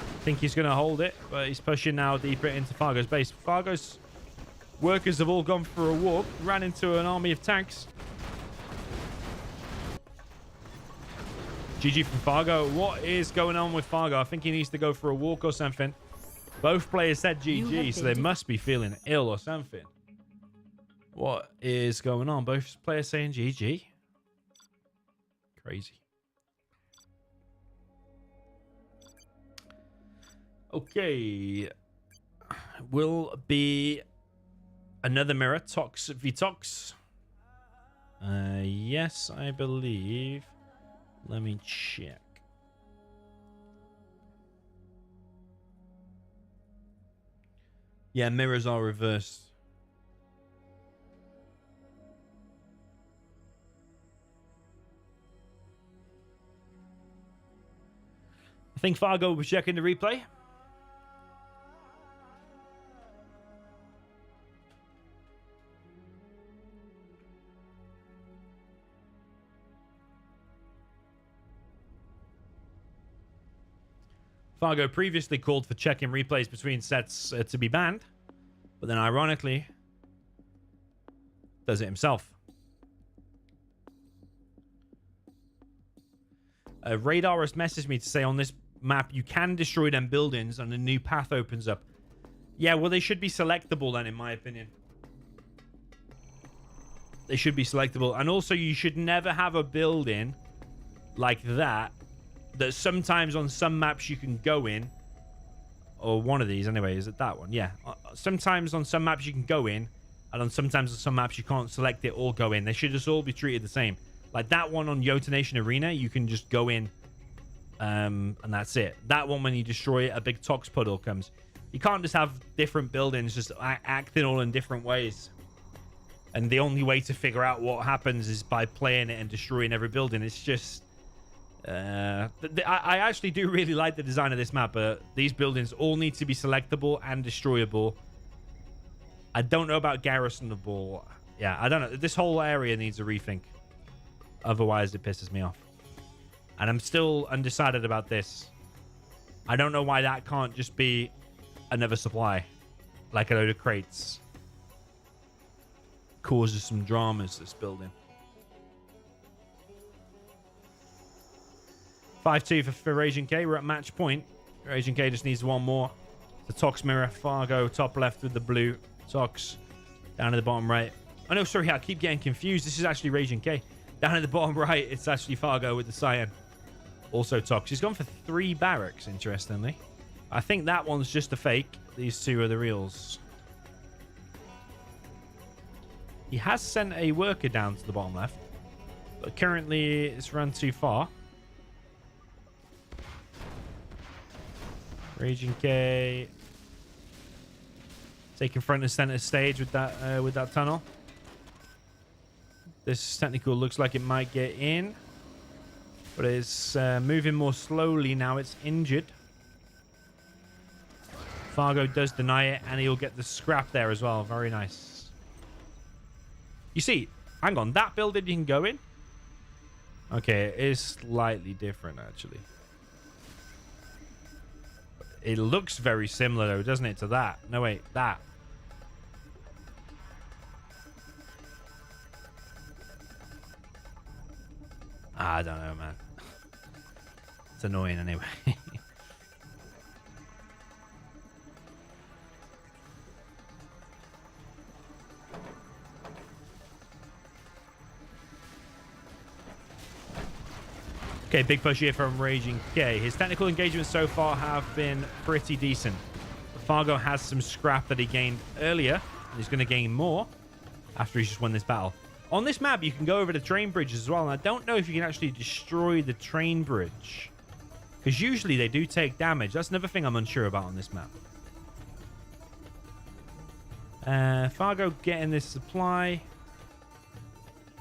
I think he's going to hold it, but he's pushing now deeper into Fargo's base. Fargo's workers have all gone for a walk, ran into an army of tanks. GG from Fargo. What is going on with Fargo? I think he needs to go for a walk or something. Both players said GG, so they must be feeling ill or something. What is going on? Both players saying GG. Crazy. Okay. Will be another mirror. Tox v Tox. Yes, I believe. Let me check. Yeah, mirrors are reversed. I think Fargo will be checking the replay. Fargo previously called for checking replays between sets to be banned, but then ironically does it himself. Radar has messaged me to say on this map you can destroy them buildings and a new path opens up. Yeah, well, they should be selectable then, in my opinion. They should be selectable. And also, you should never have a building like that sometimes on some maps you can go in, or one of these anyway. Is it that one? Yeah. Sometimes on some maps you can go in, and sometimes on some maps you can't select it or go in. They should just all be treated the same. Like that one on Yota Nation Arena, you can just go in, and that's it. That one, when you destroy it, a big tox puddle comes. You can't just have different buildings just acting all in different ways. And the only way to figure out what happens is by playing it and destroying every building. It's just... I actually do really like the design of this map, but these buildings all need to be selectable and destroyable. I don't know about garrisonable. Yeah, I don't know. This whole area needs a rethink. Otherwise, it pisses me off. And I'm still undecided about this. I don't know why that can't just be another supply. Like a load of crates. Causes some dramas, this building. 5-2 for RaginG. We're at match point. RaginG just needs one more. The Tox mirror. Fargo top left with the blue. Tox down at the bottom right. Oh no, sorry, I keep getting confused. This is actually RaginG. Down at the bottom right, it's actually Fargo with the cyan. Also Tox. He's gone for 3 barracks, interestingly. I think that one's just a fake. These two are the reals. He has sent a worker down to the bottom left. But currently, it's run too far. RaginG taking front and center stage with that tunnel. This technical looks like it might get in, but it's moving more slowly now. It's injured. Fargo does deny it, and he'll get the scrap there as well. Very nice. You see, hang on, that building you can go in. Okay, it is slightly different actually. It looks very similar though, doesn't it, to that? No, wait, that. I don't know, man. It's annoying anyway. Okay, big push here from RaginG. His technical engagements so far have been pretty decent. Fargo has some scrap that he gained earlier. He's going to gain more after he's just won this battle. On this map, you can go over the train bridge as well. And I don't know if you can actually destroy the train bridge, because usually they do take damage. That's another thing I'm unsure about on this map. Fargo getting this supply.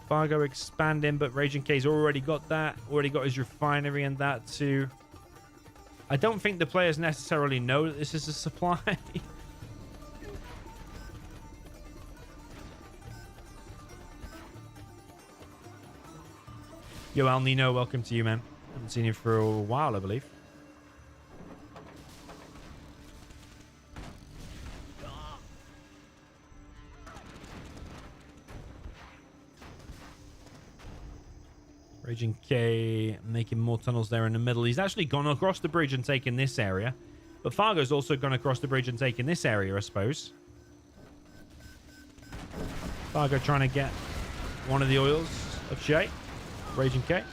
Fargo expanding, but RaginG's already got that. Already got his refinery and that too. I don't think the players necessarily know that this is a supply. Yo, El Nino, welcome to you, man. Haven't seen you for a while, I believe. RaginG making more tunnels there in the middle. He's actually gone across the bridge and taken this area. But Fargo's also gone across the bridge and taken this area, I suppose. Fargo trying to get one of the oils of Shaye. RaginG.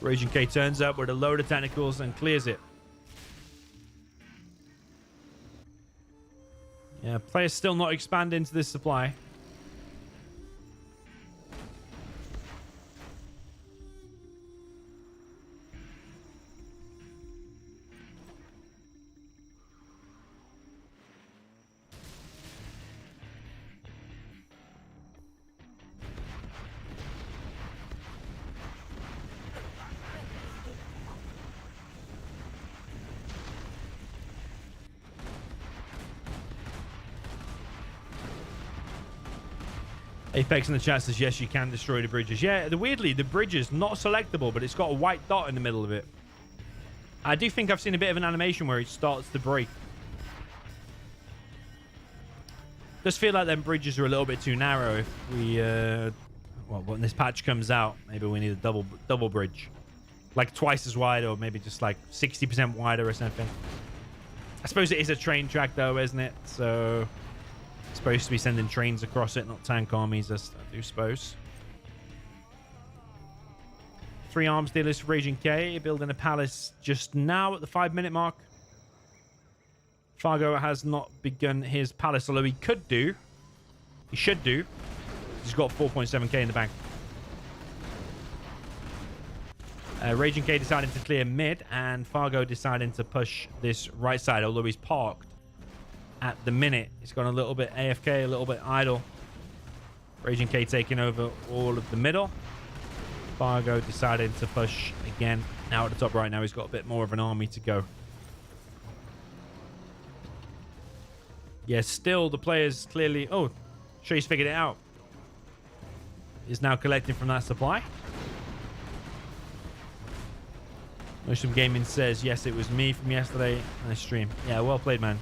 RaginG turns up with a load of tentacles and clears it. Yeah, players still not expanding to this supply. Apex in the chat says, yes, you can destroy the bridges. Yeah, weirdly, the bridge is not selectable, but it's got a white dot in the middle of it. I do think I've seen a bit of an animation where it starts to break. Just feel like them bridges are a little bit too narrow. If we, well, when this patch comes out, maybe we need a double bridge. Like twice as wide, or maybe just like 60% wider or something. I suppose it is a train track though, isn't it? So... supposed to be sending trains across it, not tank armies, I do suppose. 3 arms dealers for RaginG, building a palace just now at the 5-minute mark. Fargo has not begun his palace, although he could do. He should do. He's got 4.7k in the bank. RaginG deciding to clear mid, and Fargo deciding to push this right side, although he's parked. At the minute, it's gone a little bit AFK, a little bit idle. RaginG taking over all of the middle. Fargo decided to push again. Now at the top right now, he's got a bit more of an army to go. Yeah, still the players clearly... oh, Shaye's figured it out. Is now collecting from that supply. Motion Gaming says, yes, it was me from yesterday on the stream. Yeah, well played, man.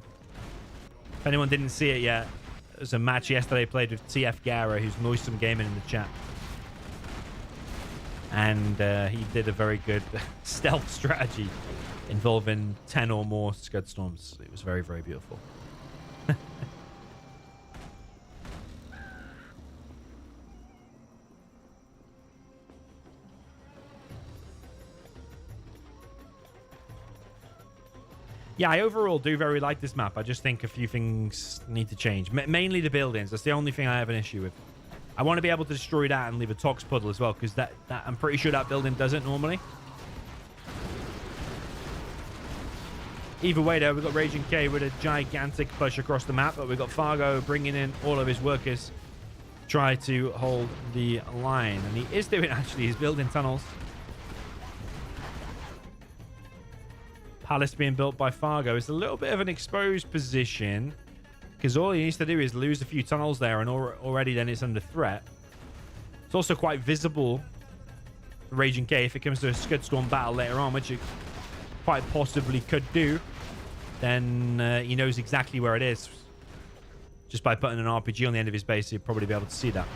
If anyone didn't see it yet, it was a match yesterday played with TF Gara, who's Moistum Gaming in the chat. And he did a very good stealth strategy involving 10 or more Scud Storms. It was very, very beautiful. Yeah, I overall do very like this map. I just think a few things need to change. Mainly the buildings. That's the only thing I have an issue with. I want to be able to destroy that and leave a Tox puddle as well, because that I'm pretty sure that building does it normally. Either way, though, we've got RaginG with a gigantic push across the map, but we've got Fargo bringing in all of his workers to try to hold the line. And he is doing, actually. He's building tunnels. Palace being built by Fargo. It's a little bit of an exposed position, because all he needs to do is lose a few tunnels there, and already then it's under threat. It's also quite visible, RaginG, if it comes to a Scud Storm battle later on, which it quite possibly could do, then he knows exactly where it is. Just by putting an RPG on the end of his base, he'll probably be able to see that.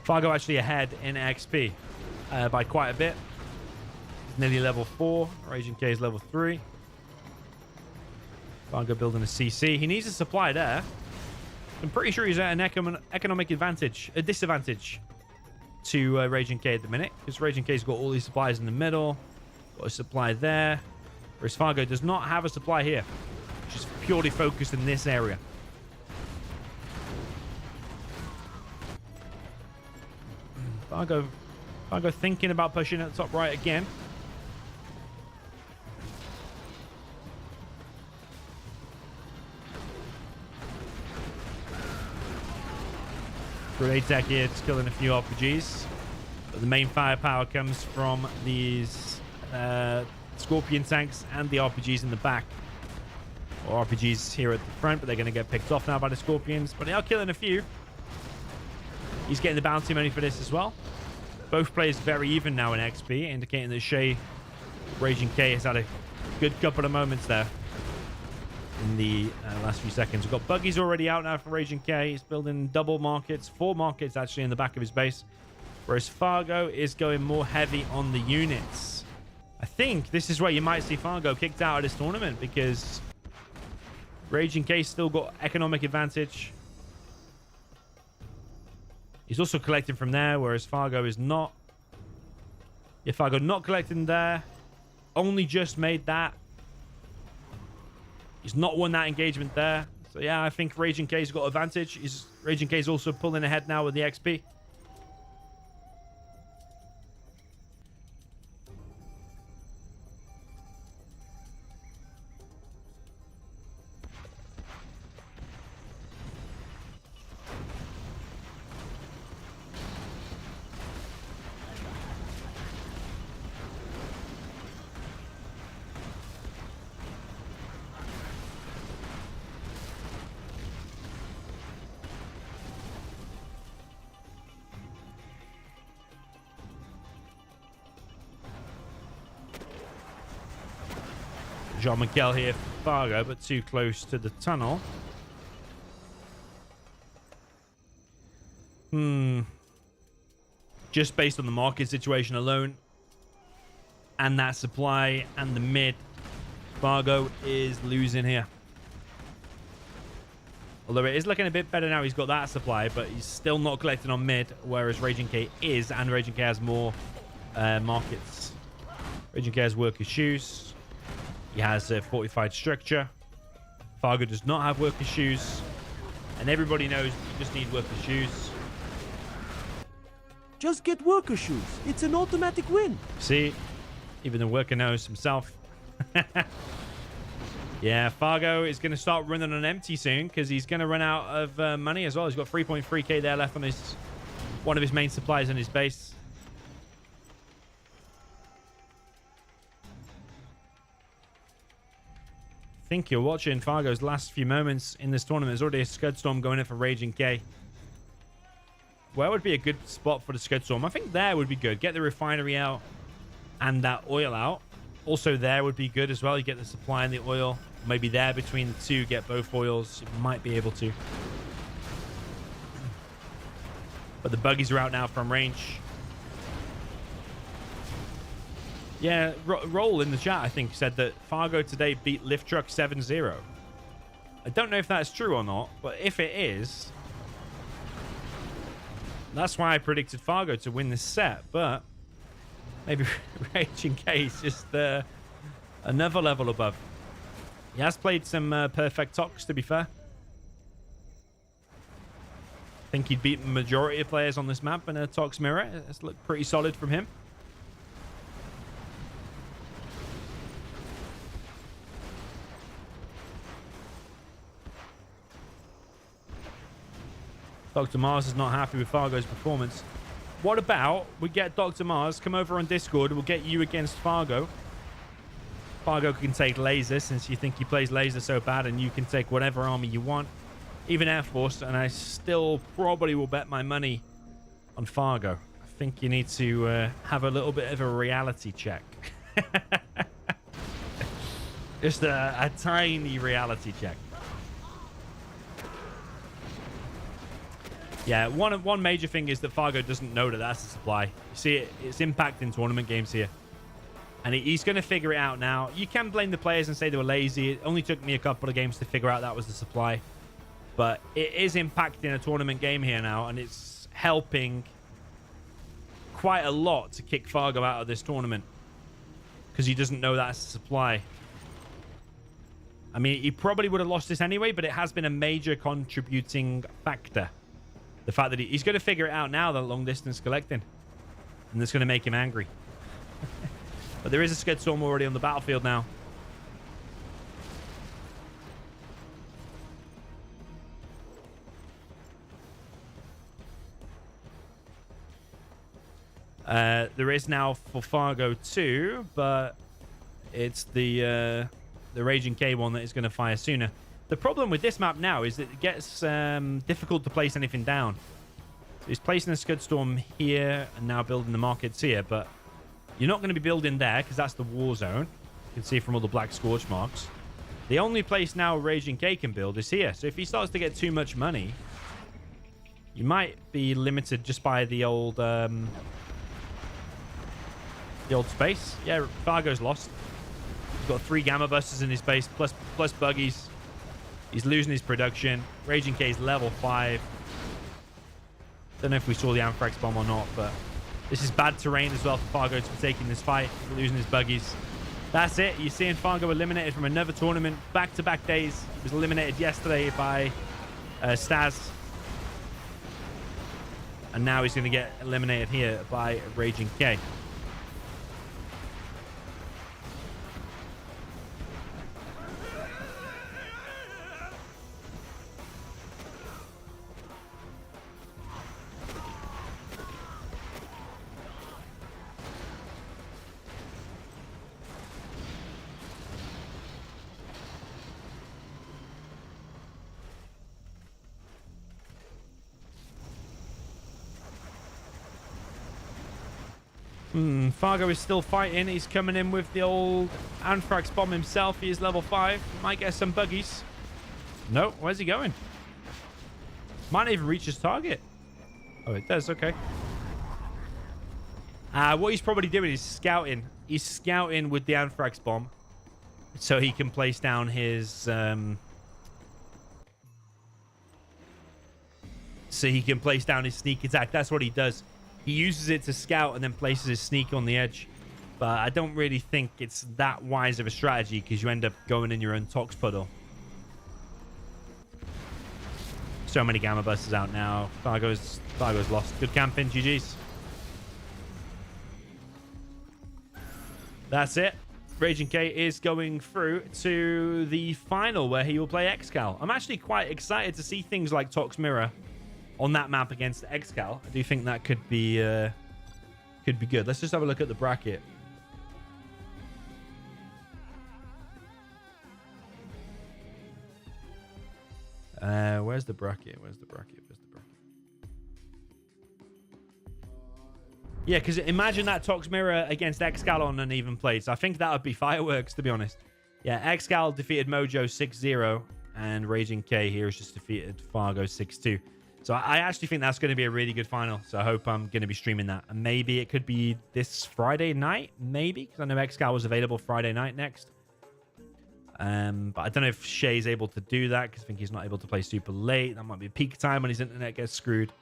Fargo actually ahead in XP by quite a bit. He's nearly level 4. RaginG is level 3. Fargo building a CC. He needs a supply there. I'm pretty sure he's at an economic advantage, a disadvantage to RaginG at the minute, because RaginG's got all these supplies in the middle, got a supply there, whereas Fargo does not have a supply here. Just purely focused in this area. Fargo thinking about pushing at the top right again. Grenade tech here, just killing a few RPGs. But the main firepower comes from these Scorpion tanks and the RPGs in the back. Or RPGs here at the front, but they're going to get picked off now by the Scorpions. But they are killing a few. He's getting the bounty money for this as well. Both players very even now in XP, indicating that Shaye, RaginG has had a good couple of moments there in the last few seconds. We've got buggies already out now for RaginG. He's building double markets, 4 markets actually in the back of his base, whereas Fargo is going more heavy on the units. I think this is where you might see Fargo kicked out of this tournament, because RaginG still got economic advantage. He's also collecting from there, whereas Fargo is not. Yeah, Fargo not collecting there. Only just made that. He's not won that engagement there. So yeah, I think RaginG's got advantage. RaginG's also pulling ahead now with the XP. Jean-Miguel here for Fargo, but too close to the tunnel. Just based on the market situation alone and that supply and the mid, Fargo is losing here. Although it is looking a bit better now. He's got that supply, but he's still not collecting on mid, whereas RaginG is, and RaginG has more markets. RaginG has worker shoes. He has a fortified structure. Fargo does not have worker shoes. And everybody knows you just need worker shoes. Just get worker shoes. It's an automatic win. See? Even the worker knows himself. Yeah, Fargo is going to start running on empty soon, because he's going to run out of money as well. He's got 3.3k there left on one of his main supplies in his base. I think you're watching Fargo's last few moments in this tournament. There's already a Scud Storm going in for RaginG. Where would be a good spot for the Scud Storm? I think there would be good. Get the refinery out and that oil out. Also there would be good as well. You get the supply and the oil. Maybe there between the two, get both oils. You might be able to. But the buggies are out now from range. Yeah, Roll in the chat, I think, said that Fargo today beat Lift Truck 7-0. I don't know if that's true or not, but if it is, that's why I predicted Fargo to win this set. But maybe RaginG is just another level above. He has played some perfect Tox, to be fair. I think he'd beat the majority of players on this map in a Tox mirror. It's looked pretty solid from him. Dr. Mars is not happy with Fargo's performance. What about we get Dr. Mars, come over on Discord, we'll get you against Fargo. Fargo can take laser, since you think he plays laser so bad, and you can take whatever army you want, even Air Force, and I still probably will bet my money on Fargo. I think you need to have a little bit of a reality check. Just a tiny reality check. Yeah, one major thing is that Fargo doesn't know that that's a supply. You see, it's impacting tournament games here. And he's going to figure it out now. You can blame the players and say they were lazy. It only took me a couple of games to figure out that was the supply. But it is impacting a tournament game here now, and it's helping quite a lot to kick Fargo out of this tournament, because he doesn't know that's a supply. I mean, he probably would have lost this anyway, but it has been a major contributing factor. The fact that he's going to figure it out now, the long distance collecting. And that's going to make him angry. But there is a Scud Storm already on the battlefield now. There is now for Fargo too, but it's the RaginG one that is going to fire sooner. The problem with this map now is that it gets difficult to place anything down. So he's placing a Scud Storm here and now building the markets here, but you're not going to be building there because that's the war zone. You can see from all the black scorch marks. The only place now RaginG can build is here. So if he starts to get too much money, you might be limited just by the old space. Yeah, Fargo's lost. He's got 3 Gamma Busters in his base, plus buggies. He's losing his production. RaginG is level 5. Don't know if we saw the Anthrax Bomb or not, but this is bad terrain as well for Fargo to be taking this fight, losing his buggies. That's it. You're seeing Fargo eliminated from another tournament. Back-to-back days. He was eliminated yesterday by Staz. And now he's going to get eliminated here by RaginG. Fargo is still fighting. He's coming in with the old Anthrax Bomb himself. He is level 5. Might get some buggies. No, where's he going? Might not even reach his target. Oh, it does. Okay. What he's probably doing is scouting. He's scouting with the Anthrax Bomb so he can place down his... so he can place down his sneak attack. That's what he does. He uses it to scout and then places his sneak on the edge. But I don't really think it's that wise of a strategy because you end up going in your own Tox puddle. So many Gamma Busters out now. Fargo's lost. Good camping. GG's. That's it. RaginG is going through to the final where he will play Excal. I'm actually quite excited to see things like Tox Mirror on that map against Excal. I do think that could be good. Let's just have a look at the bracket. Where's the bracket? Where's the bracket? Yeah, because imagine that Tox Mirror against Excal on an even plays. I think that would be fireworks, to be honest. Yeah, Excal defeated Mojo 6-0, and RaginG here has just defeated Fargo 6-2. So I actually think that's going to be a really good final. So I hope I'm going to be streaming that. And maybe it could be this Friday night. Maybe. Because I know Excal was available Friday night next. But I don't know if Shaye's able to do that. Because I think he's not able to play super late. That might be peak time when his internet gets screwed.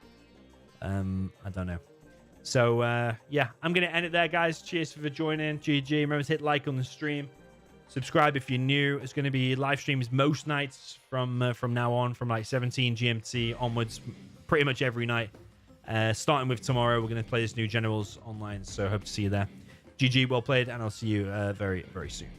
I don't know. So, yeah. I'm going to end it there, guys. Cheers for joining. GG. Remember to hit like on the stream. Subscribe if you're new. It's going to be live streams most nights from now on, from like 17 GMT onwards, pretty much every night. Starting with tomorrow, we're going to play this new Generals online, so hope to see you there. GG, well played, and I'll see you very, very soon.